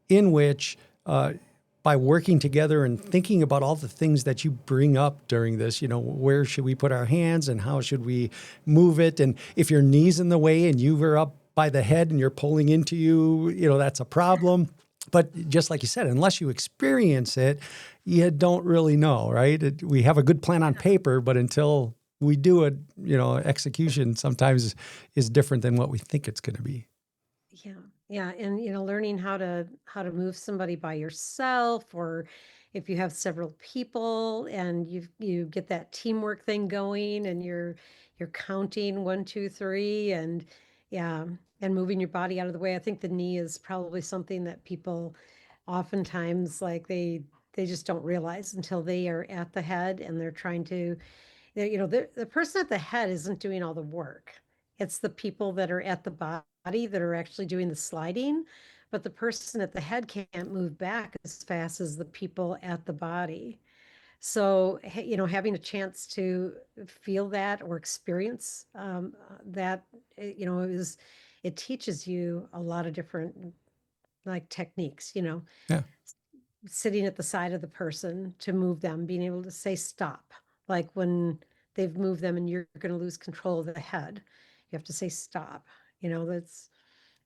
Speaker 1: in which, by working together and thinking about all the things that you bring up during this, where should we put our hands and how should we move it? And if your knee's in the way and you were up by the head and you're pulling into that's a problem. But just like you said, unless you experience it, you don't really know, right? We have a good plan on paper, but until we do it, execution sometimes is different than what we think it's going to be.
Speaker 2: Yeah, yeah, and learning how to move somebody by yourself, or if you have several people and you get that teamwork thing going, and you're counting 1, 2, 3, and yeah, and moving your body out of the way. I think the knee is probably something that people oftentimes like they just don't realize until they are at the head and they're trying to the person at the head isn't doing all the work. It's the people that are at the body that are actually doing the sliding, but the person at the head can't move back as fast as the people at the body. So, having a chance to feel that or experience that, it teaches you a lot of different like techniques,
Speaker 1: Yeah.
Speaker 2: sitting at the side of the person to move them, being able to say stop. Like when they've moved them and you're going to lose control of the head, you have to say stop. That's,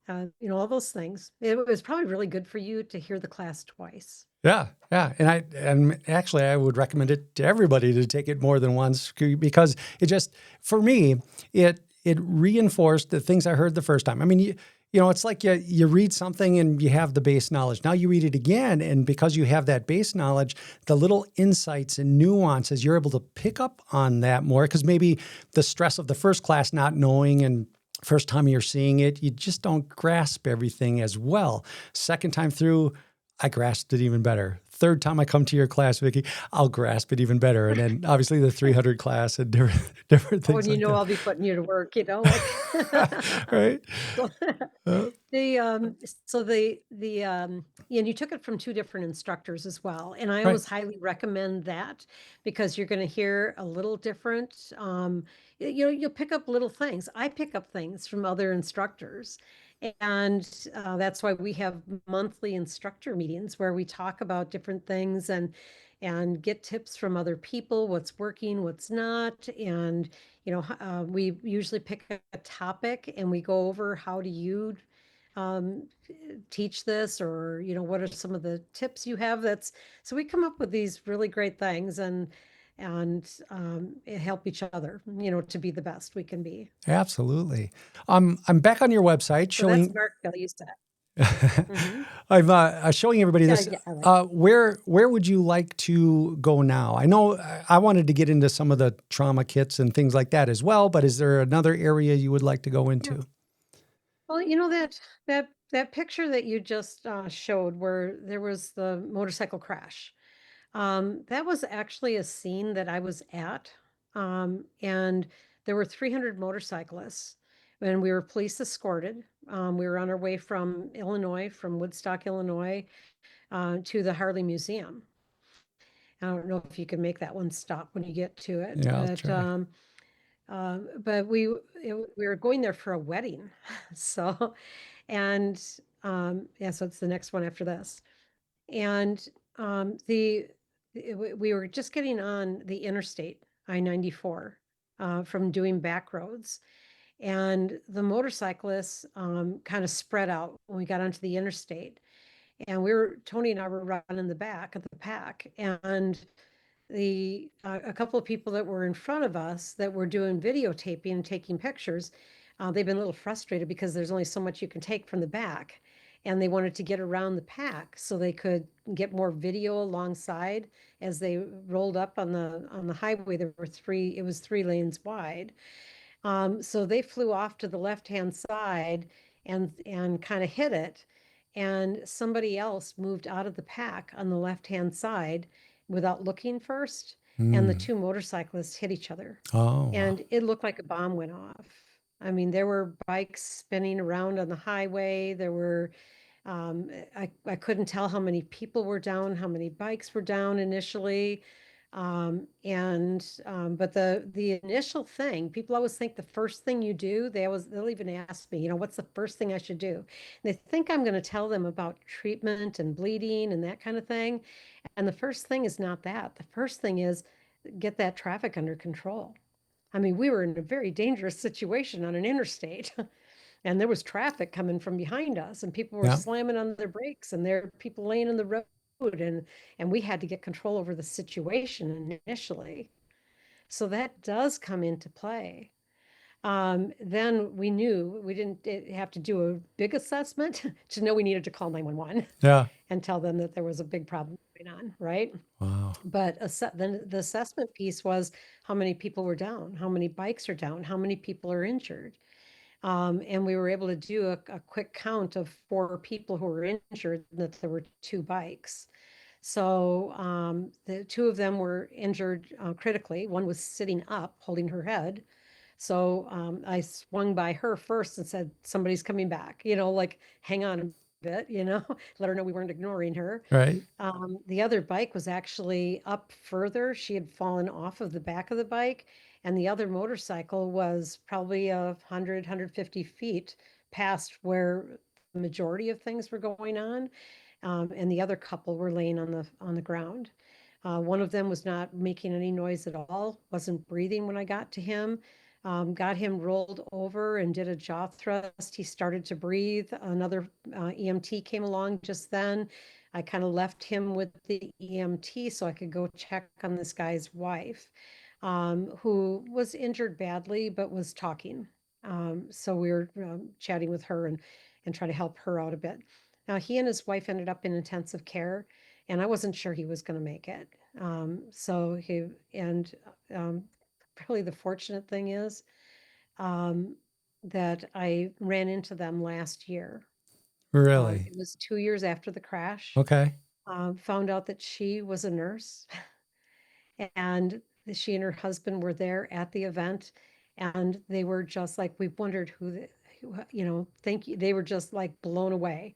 Speaker 2: all those things. It was probably really good for you to hear the class twice.
Speaker 1: Yeah, yeah, and actually, I would recommend it to everybody to take it more than once because it just, for me, it reinforced the things I heard the first time. I mean, it's like you read something and you have the base knowledge. Now you read it again, and because you have that base knowledge, the little insights and nuances you're able to pick up on that more because maybe the stress of the first class not knowing and first time you're seeing it, you just don't grasp everything as well. Second time through, I grasped it even better. Third time I come to your class, Vicky, I'll grasp it even better. And then obviously the 300 class and different
Speaker 2: Oh,
Speaker 1: things
Speaker 2: and
Speaker 1: like that.
Speaker 2: I'll be putting you to work, like
Speaker 1: Right?
Speaker 2: so
Speaker 1: Uh,
Speaker 2: the and you took it from two different instructors as well. And I
Speaker 1: right.
Speaker 2: always highly recommend that because you're going to hear a little different. You'll pick up little things. I pick up things from other instructors. And that's why we have monthly instructor meetings where we talk about different things and get tips from other people, what's working, what's not. And we usually pick a topic and we go over how do you um, teach this, or what are some of the tips you have. That's so we come up with these really great things and help each other, to be the best we can be.
Speaker 1: Absolutely. I'm back on your website
Speaker 2: So that's
Speaker 1: showing.
Speaker 2: Mark value set. Hmm.
Speaker 1: I'm showing everybody
Speaker 2: Yeah,
Speaker 1: this.
Speaker 2: yeah, I like.
Speaker 1: Where would you like to go now? I know I wanted to get into some of the trauma kits and things like that as well, but is there another area you would like to go
Speaker 2: Yeah.
Speaker 1: into?
Speaker 2: Well, that picture that you just showed where there was the motorcycle crash. That was actually a scene that I was at, and there were 300 motorcyclists, and we were police escorted. We were on our way from Illinois, from Woodstock, Illinois, to the Harley Museum. I don't know if you can make that one stop when you get to it,
Speaker 1: Yeah, I'll try.
Speaker 2: but we were going there for a wedding, so and yeah, so it's the next one after this, and we were just getting on the interstate I-94 from doing back roads, and the motorcyclists kind of spread out when we got onto the interstate, and Tony and I were running the back of the pack, and a couple of people that were in front of us that were doing videotaping and taking pictures, they've been a little frustrated because there's only so much you can take from the back, and they wanted to get around the pack so they could get more video alongside as they rolled up on the highway. It was 3 lanes wide. So they flew off to the left-hand side and kind of hit it. And somebody else moved out of the pack on the left-hand side without looking first. And the
Speaker 1: Mm.
Speaker 2: two motorcyclists hit each other.
Speaker 1: Oh, wow.
Speaker 2: And it looked like a bomb went off. I mean, there were bikes spinning around on the highway. I couldn't tell how many people were down, how many bikes were down initially. But the initial thing, people always think the first thing you do, they'll even ask me, what's the first thing I should do? And they think I'm going to tell them about treatment and bleeding and that kind of thing. And the first thing is not that. The first thing is get that traffic under control. I mean, we were in a very dangerous situation on an interstate. And there was traffic coming from behind us, and people were
Speaker 1: Yeah.
Speaker 2: slamming on their brakes, and there were people laying in the road, and we had to get control over the situation initially. So that does come into play. Then we knew we didn't have to do a big assessment to know we needed to call 911
Speaker 1: Yeah.
Speaker 2: and tell them that there was a big problem going on, right?
Speaker 1: Wow.
Speaker 2: But then the assessment piece was how many people were down, how many bikes are down, how many people are injured. And we were able to do a quick count of 4 people who were injured, that there were 2 bikes. So the 2 of them were injured critically. One was sitting up, holding her head. So I swung by her first and said, somebody's coming back, like hang on a bit, let her know we weren't ignoring her.
Speaker 1: Right.
Speaker 2: The other bike was actually up further. She had fallen off of the back of the bike, and the other motorcycle was probably 150 feet past where the majority of things were going on. And the other couple were laying on the ground. One of them was not making any noise at all, wasn't breathing when I got to him. Got him rolled over and did a jaw thrust. He started to breathe. Another EMT came along just then. I kind of left him with the EMT so I could go check on this guy's wife, who was injured badly but was talking. So we were chatting with her and trying to help her out a bit. Now, he and his wife ended up in intensive care, and I wasn't sure he was going to make it. Um, Really the fortunate thing is um, that I ran into them last year.
Speaker 1: Really?
Speaker 2: It was 2 years after the crash.
Speaker 1: Okay.
Speaker 2: Found out that she was a nurse, and she and her husband were there at the event, and they were just like, we wondered thank you. They were just like blown away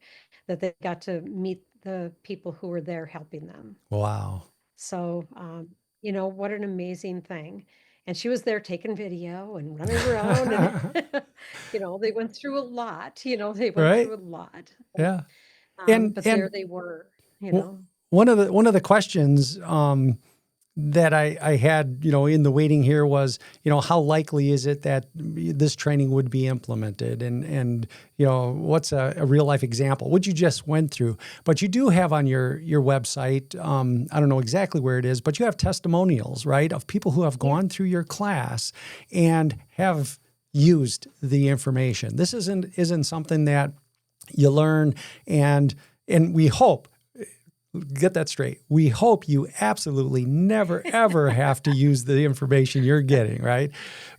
Speaker 2: that they got to meet the people who were there helping them.
Speaker 1: Wow.
Speaker 2: So, what an amazing thing. And she was there taking video and running around and, they went through a lot, they went
Speaker 1: Right.
Speaker 2: through a lot.
Speaker 1: Yeah. And
Speaker 2: But there they were,
Speaker 1: w- one of the questions that I had, in the waiting here was, how likely is it that this training would be implemented, and what's a real life example, what you just went through. But you do have on your website, I don't know exactly where it is, but you have testimonials, right, of people who have gone through your class and have used the information. This isn't something that you learn and we hope, get that straight. We hope you absolutely never, ever have to use the information you're getting, right?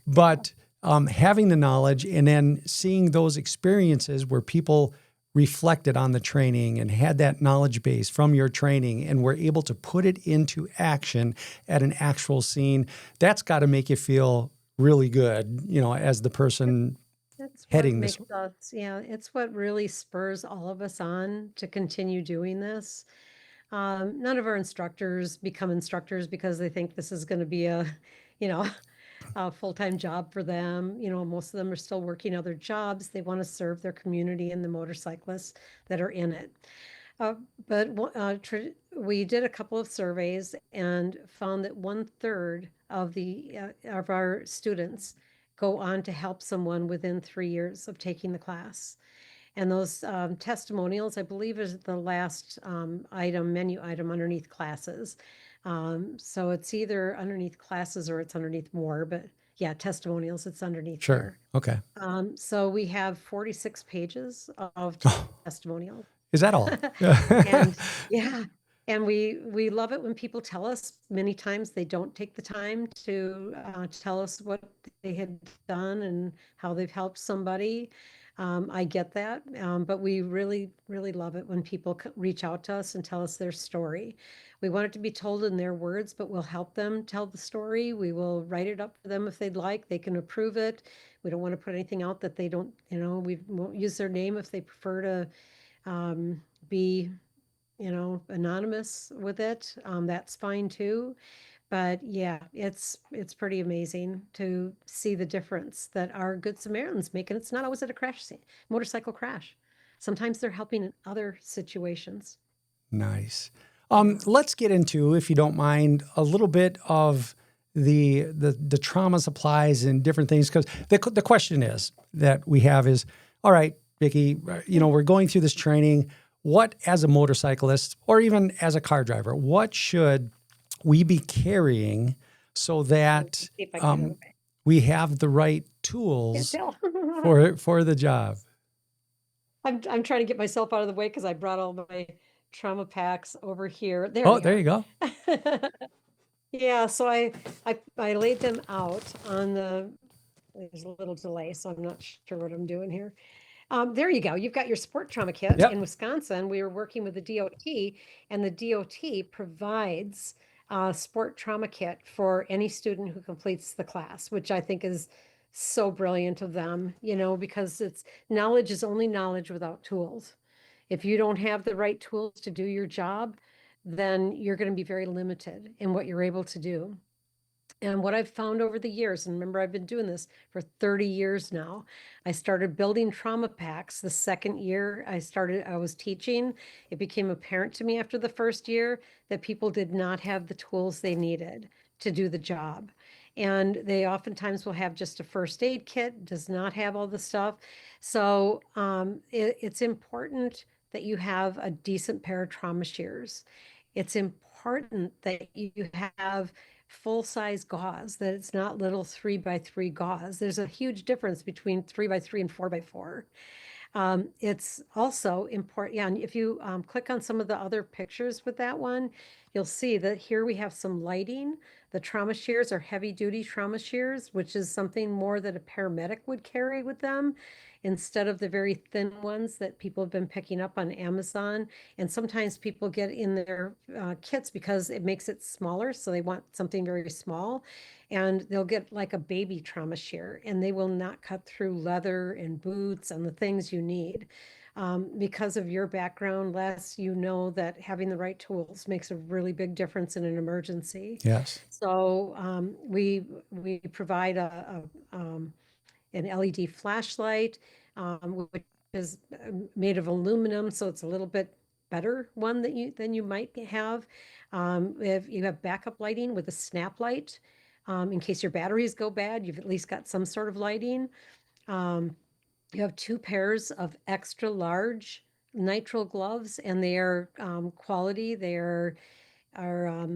Speaker 1: But having the knowledge and then seeing those experiences where people reflected on the training and had that knowledge base from your training and were able to put it into action at an actual scene, that's got to make you feel really good, as the person
Speaker 2: That's what
Speaker 1: heading this.
Speaker 2: makes us, yeah, it's what really spurs all of us on to continue doing this. None of our instructors become instructors because they think this is going to be you know, a full-time job for them. Most of them are still working other jobs. They want to serve their community and the motorcyclists that are in it. Uh, but we did a couple of surveys and found that 1/3 of our students go on to help someone within 3 years of taking the class. And those testimonials, I believe, is the last menu item underneath classes. So it's either underneath classes or it's underneath more, but yeah, testimonials, it's underneath
Speaker 1: Sure.
Speaker 2: there.
Speaker 1: Okay.
Speaker 2: So we have 46 pages of
Speaker 1: Oh,
Speaker 2: testimonials.
Speaker 1: is that all?
Speaker 2: And yeah, and we love it when people tell us. Many times they don't take the time to tell us what they had done and how they've helped somebody. I get that, but we really, really love it when people reach out to us and tell us their story. We want it to be told in their words, but we'll help them tell the story. We will write it up for them if they'd like. They can approve it. We don't want to put anything out that they don't, we won't use their name if they prefer to be, anonymous with it. That's fine too. But yeah, it's pretty amazing to see the difference that our Good Samaritans make. And it's not always at a crash scene, motorcycle crash. Sometimes they're helping in other situations.
Speaker 1: Nice.
Speaker 2: Yeah.
Speaker 1: Let's get into, if you don't mind, a little bit of the trauma supplies and different things, because the question is that we have is, all right, Vicki, we're going through this training. What, as a motorcyclist or even as a car driver, what should we be carrying so that
Speaker 2: See if I can.
Speaker 1: we have the right
Speaker 2: Can't
Speaker 1: tools
Speaker 2: tell.
Speaker 1: for the job?
Speaker 2: I'm trying to get myself out of the way because I brought all my trauma packs over here. There
Speaker 1: Oh,
Speaker 2: we
Speaker 1: there
Speaker 2: are.
Speaker 1: you go.
Speaker 2: Yeah, so I laid them out on there's a little delay, so I'm not sure what I'm doing here. There you go. You've got your sport trauma kit.
Speaker 1: Yep.
Speaker 2: In Wisconsin, we were working with the DOT, and the DOT provides a sport trauma kit for any student who completes the class, which I think is so brilliant of them, because it's knowledge is only knowledge without tools. If you don't have the right tools to do your job, then you're going to be very limited in what you're able to do. And what I've found over the years, and remember, I've been doing this for 30 years now. I started building trauma packs the second year I was teaching. It became apparent to me after the first year that people did not have the tools they needed to do the job. And they oftentimes will have just a first aid kit, does not have all the stuff. So it's important that you have a decent pair of trauma shears. It's important that you have full-size gauze, that it's not little 3x3 gauze. There's a huge difference between 3x3 and 4x4. It's also important, yeah, and if you click on some of the other pictures with that one, you'll see that here we have some lighting. The trauma shears are heavy-duty trauma shears, which is something more that a paramedic would carry with them instead of the very thin ones that people have been picking up on Amazon. And sometimes people get in their kits because it makes it smaller, so they want something very small. And they'll get like a baby trauma shear, and they will not cut through leather and boots and the things you need. Because of your background, Les, you know that having the right tools makes a really big difference in an emergency.
Speaker 1: Yes.
Speaker 2: So we provide an LED flashlight, which is made of aluminum, so it's a little bit better one than you might have. If you have backup lighting with a snap light, in case your batteries go bad, you've at least got some sort of lighting. You have 2 pairs of extra large nitrile gloves, and they are quality. Are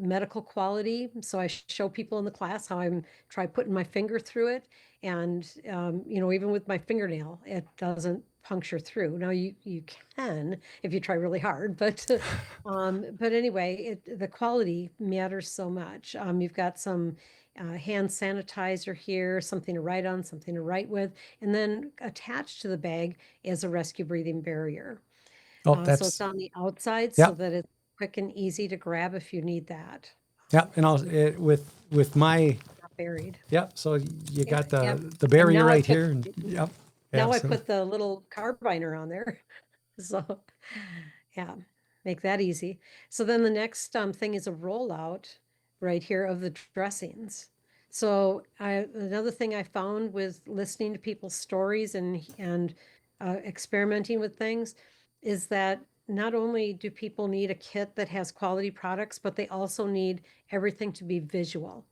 Speaker 2: medical quality. So I show people in the class how I'm try putting my finger through it, and even with my fingernail, it doesn't puncture through. Now you can if you try really hard, but anyway, the quality matters so much. You've got some hand sanitizer here, something to write on, something to write with, and then attached to the bag is a rescue breathing barrier.
Speaker 1: Oh,
Speaker 2: So it's
Speaker 1: that's,
Speaker 2: on the outside so
Speaker 1: yep.
Speaker 2: that it's quick and easy to grab if you need that.
Speaker 1: Yep. And with my,
Speaker 2: Not buried.
Speaker 1: yep. So you
Speaker 2: Yeah,
Speaker 1: got
Speaker 2: yeah.
Speaker 1: the
Speaker 2: And
Speaker 1: barrier right here. And yep.
Speaker 2: now I
Speaker 1: Absolutely.
Speaker 2: put the little carbiner on there. So, yeah, make that easy. So then the next thing is a rollout right here of the dressings. So another thing I found with listening to people's stories and experimenting with things is that not only do people need a kit that has quality products, but they also need everything to be visual.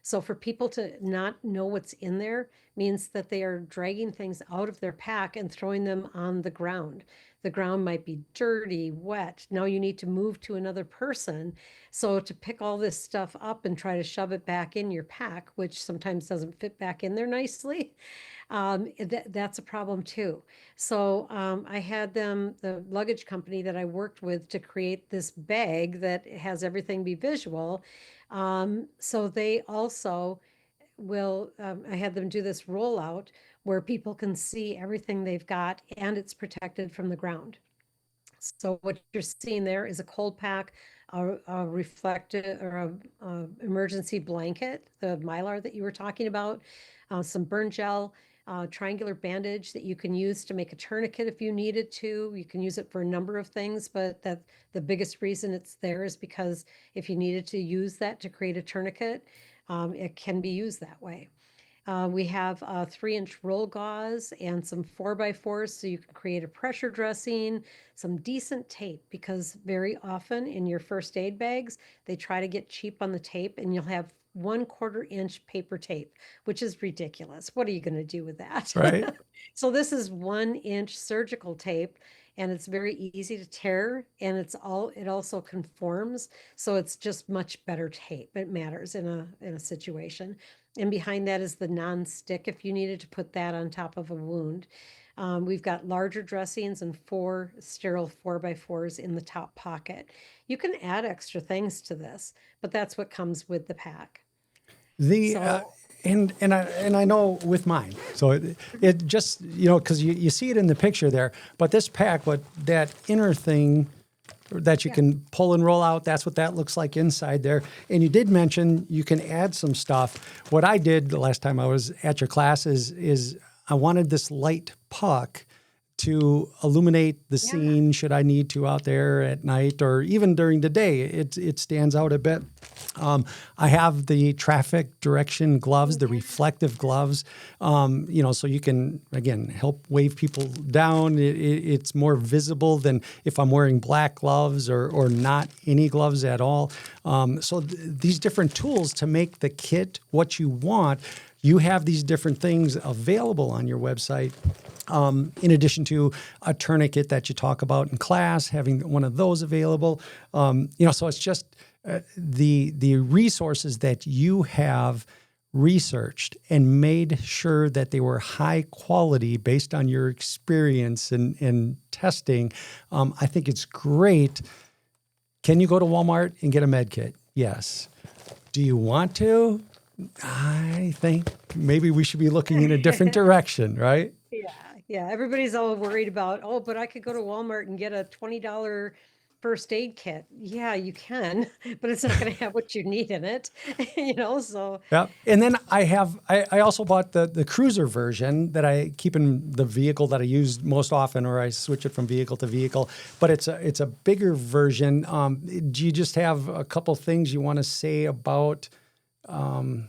Speaker 2: So for people to not know what's in there means that they are dragging things out of their pack and throwing them on the ground. The ground might be dirty, wet. Now you need to move to another person. So to pick all this stuff up and try to shove it back in your pack, which sometimes doesn't fit back in there nicely, that's a problem too. So I had the luggage company that I worked with to create this bag that has everything be visual. So they also I had them do this rollout where people can see everything they've got and it's protected from the ground. So what you're seeing there is a cold pack, a reflective or a emergency blanket, the Mylar that you were talking about, some burn gel, triangular bandage that you can use to make a tourniquet if you needed to. You can use it for a number of things, but that the biggest reason it's there is because if you needed to use that to create a tourniquet, it can be used that way. We have a 3-inch roll gauze and some 4x4s so you can create a pressure dressing, some decent tape, because very often in your first aid bags, they try to get cheap on the tape and you'll have 1/4-inch paper tape, which is ridiculous. What are you going to do with that?
Speaker 1: Right.
Speaker 2: So this is 1-inch surgical tape and it's very easy to tear and it also conforms. So it's just much better tape. It matters in a situation. And behind that is the non-stick if you needed to put that on top of a wound. We've got larger dressings and 4 sterile 4x4s in the top pocket. You can add extra things to this, but that's what comes with the pack.
Speaker 1: The
Speaker 2: So,
Speaker 1: and I know with mine, so it just because you see it in the picture there, but this pack, what that inner thing that you
Speaker 2: yeah.
Speaker 1: can pull and roll out, that's what that looks like inside there. And you did mention you can add some stuff. What I did the last time I was at your class is I wanted this light puck to illuminate the
Speaker 2: Yeah.
Speaker 1: scene should I need to out there at night or even during the day. It stands out a bit. I have the traffic direction gloves, the reflective gloves, so you can, again, help wave people down. It's more visible than if I'm wearing black gloves or not any gloves at all. These different tools to make the kit what you want, you have these different things available on your website. In addition to a tourniquet that you talk about in class, having one of those available, so it's just the resources that you have researched and made sure that they were high quality based on your experience and testing. I think it's great. Can you go to Walmart and get a med kit? Yes. Do you want to? I think maybe we should be looking in a different direction, right?
Speaker 2: Yeah, yeah. Everybody's all worried about, oh, but I could go to Walmart and get a $20 first aid kit. Yeah, you can, but it's not going to have what you need in it, so
Speaker 1: Yeah. And then I also bought the cruiser version that I keep in the vehicle that I use most often, or I switch it from vehicle to vehicle, but it's a bigger version. Do you just have a couple things you want to say about that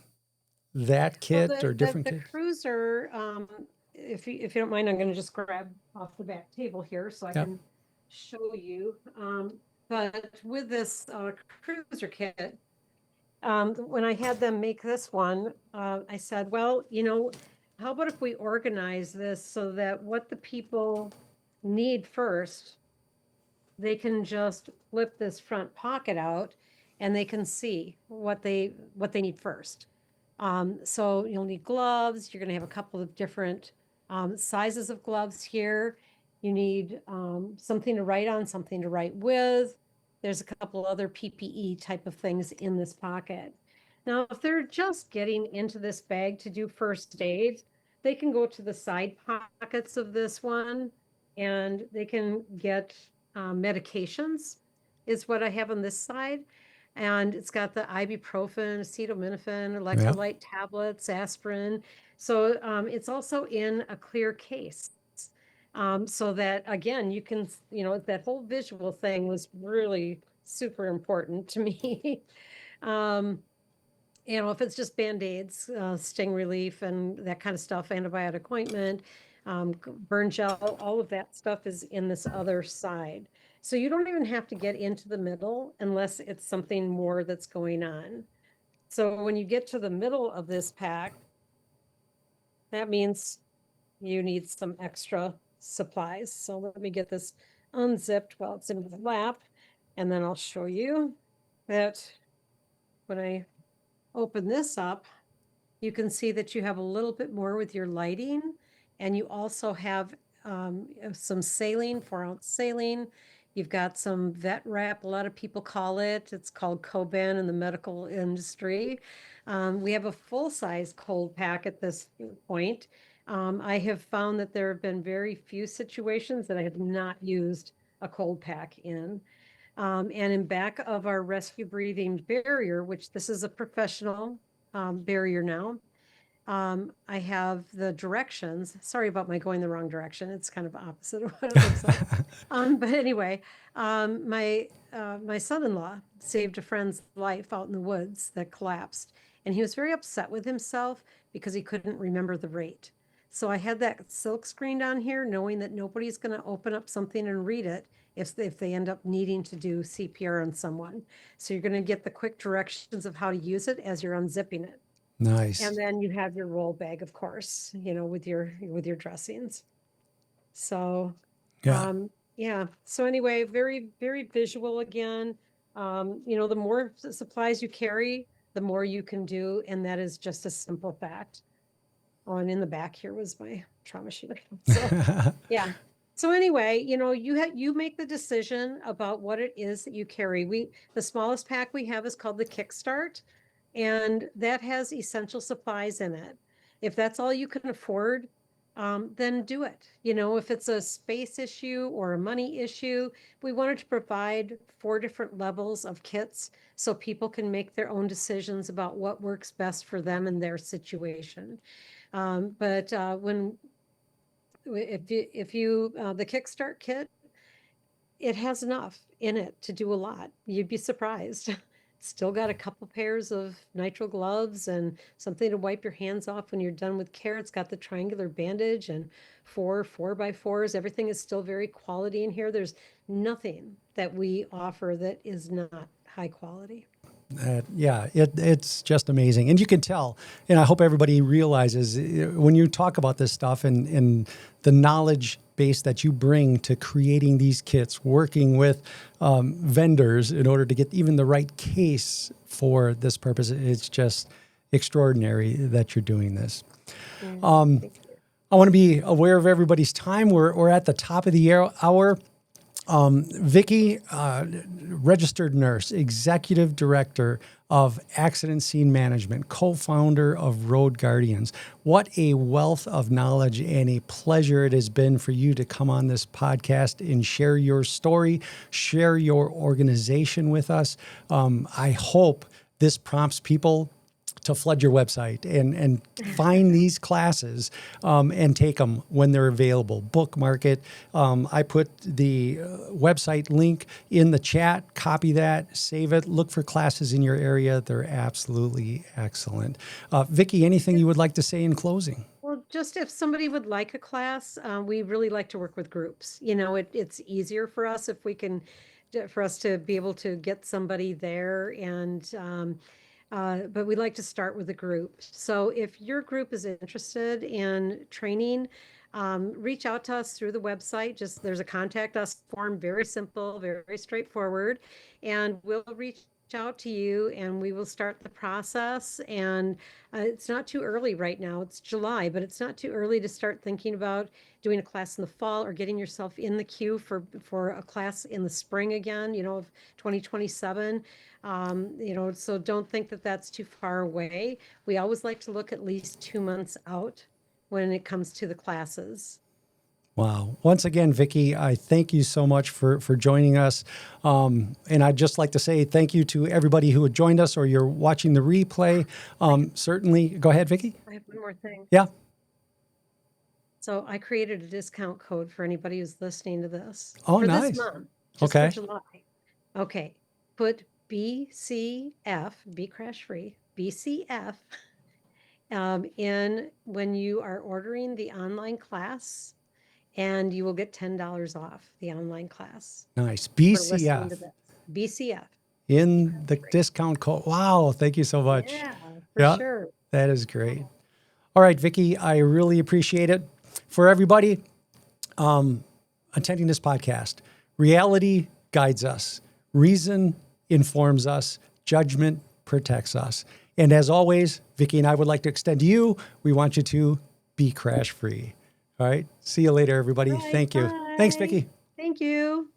Speaker 2: well,
Speaker 1: kit or
Speaker 2: the
Speaker 1: different
Speaker 2: the
Speaker 1: kit?
Speaker 2: cruiser, if you don't mind, I'm going to just grab off the back table here so I
Speaker 1: Yep.
Speaker 2: can show you. But with this cruiser kit, when I had them make this one, I said, well, how about if we organize this so that what the people need first, they can just flip this front pocket out and they can see what they need first. So you'll need gloves. You're going to have a couple of different sizes of gloves here. You need something to write on, something to write with. There's a couple other PPE type of things in this pocket. Now, if they're just getting into this bag to do first aid, they can go to the side pockets of this one and they can get medications, is what I have on this side. And it's got the ibuprofen, acetaminophen,
Speaker 1: Yeah.
Speaker 2: electrolyte tablets, aspirin. So it's also in a clear case. So that, again, you can, that whole visual thing was really super important to me. Um, if it's just Band-Aids, sting relief and that kind of stuff, antibiotic ointment, burn gel, all of that stuff is in this other side. So you don't even have to get into the middle unless it's something more that's going on. So when you get to the middle of this pack, that means you need some extra supplies. So let me get this unzipped while it's in the lap, and then I'll show you that when I open this up, you can see that you have a little bit more with your lighting, and you also have some saline, 4-ounce saline. You've got some vet wrap, a lot of people call it. It's called Coban in the medical industry. We have a full-size cold pack at this point. I have found that there have been very few situations that I have not used a cold pack in. And in back of our rescue breathing barrier, which this is a professional barrier now, I have the directions. Sorry about my going the wrong direction. It's kind of opposite of what it looks like. But anyway, my son-in-law saved a friend's life out in the woods that collapsed, and he was very upset with himself because he couldn't remember the rate. So I had that silk screen down here, knowing that nobody's going to open up something and read it if they end up needing to do CPR on someone. So you're going to get the quick directions of how to use it as you're unzipping it.
Speaker 1: Nice.
Speaker 2: And then you have your roll bag, of course, with your dressings. So,
Speaker 1: Yeah.
Speaker 2: yeah. So anyway, very, very visual again. The more supplies you carry, the more you can do, and that is just a simple fact. Oh, and in the back here was my trauma sheet. So, yeah. So anyway, you make the decision about what it is that you carry. The smallest pack we have is called the Kickstart, and that has essential supplies in it. If that's all you can afford, then do it. If it's a space issue or a money issue, we wanted to provide 4 different levels of kits so people can make their own decisions about what works best for them and their situation. But if you the Kickstart kit, it has enough in it to do a lot. You'd be surprised. Still got a couple pairs of nitrile gloves and something to wipe your hands off when you're done with care. It's got the triangular bandage and 4x4s. Everything is still very quality in here. There's nothing that we offer that is not high quality.
Speaker 1: It's just amazing. And you can tell, and I hope everybody realizes when you talk about this stuff and the knowledge base that you bring to creating these kits, working with vendors in order to get even the right case for this purpose, it's just extraordinary that you're doing this.
Speaker 2: Thank you.
Speaker 1: I want to be aware of everybody's time. We're at the top of the hour. Vicki, registered nurse, executive director of accident scene management, co-founder of Road Guardians. What a wealth of knowledge and a pleasure it has been for you to come on this podcast and share your story, share your organization with us. I hope this prompts people to flood your website and find these classes and take them when they're available. Bookmark it. I put the website link in the chat. Copy that, save it, look for classes in your area. They're absolutely excellent. Vicki, anything you would like to say in closing?
Speaker 2: Well, just if somebody would like a class, we really like to work with groups. It's easier for us if we can, for us to be able to get somebody there but we like to start with a group. So if your group is interested in training, reach out to us through the website. There's a contact us form, very simple, very straightforward, and we'll reach out to you and we will start the process. And it's not too early right now. It's July, but it's not too early to start thinking about doing a class in the fall or getting yourself in the queue for a class in the spring again, of 2027. So don't think that that's too far away. We always like to look at least 2 months out when it comes to the classes.
Speaker 1: Wow. Once again, Vicki, I thank you so much for joining us. And I'd just like to say thank you to everybody who had joined us or you're watching the replay. Certainly, go ahead, Vicki.
Speaker 2: I have one more thing.
Speaker 1: Yeah.
Speaker 2: So I created a discount code for anybody who's listening to this
Speaker 1: Oh,
Speaker 2: for this
Speaker 1: nice.
Speaker 2: month, just for
Speaker 1: Okay.
Speaker 2: July. Okay, put BCF, Be Crash Free, BCF, in when you are ordering the online class, and you will get $10 off the online class
Speaker 1: Nice.
Speaker 2: for listening to
Speaker 1: BCF
Speaker 2: this. BCF, Be
Speaker 1: in
Speaker 2: Crash
Speaker 1: the
Speaker 2: Free.
Speaker 1: discount code. Wow. Thank you so much.
Speaker 2: Yeah, for
Speaker 1: Yeah,
Speaker 2: sure.
Speaker 1: that is great. All right, Vicki, I really appreciate it. For everybody attending this podcast, reality guides us, reason informs us, judgment protects us. And as always, Vicki and I would like to extend to you, we want you to be crash free. All right. See you later, everybody.
Speaker 2: Right,
Speaker 1: Thank you. Thanks,
Speaker 2: bye.
Speaker 1: Vicki.
Speaker 2: Thank you.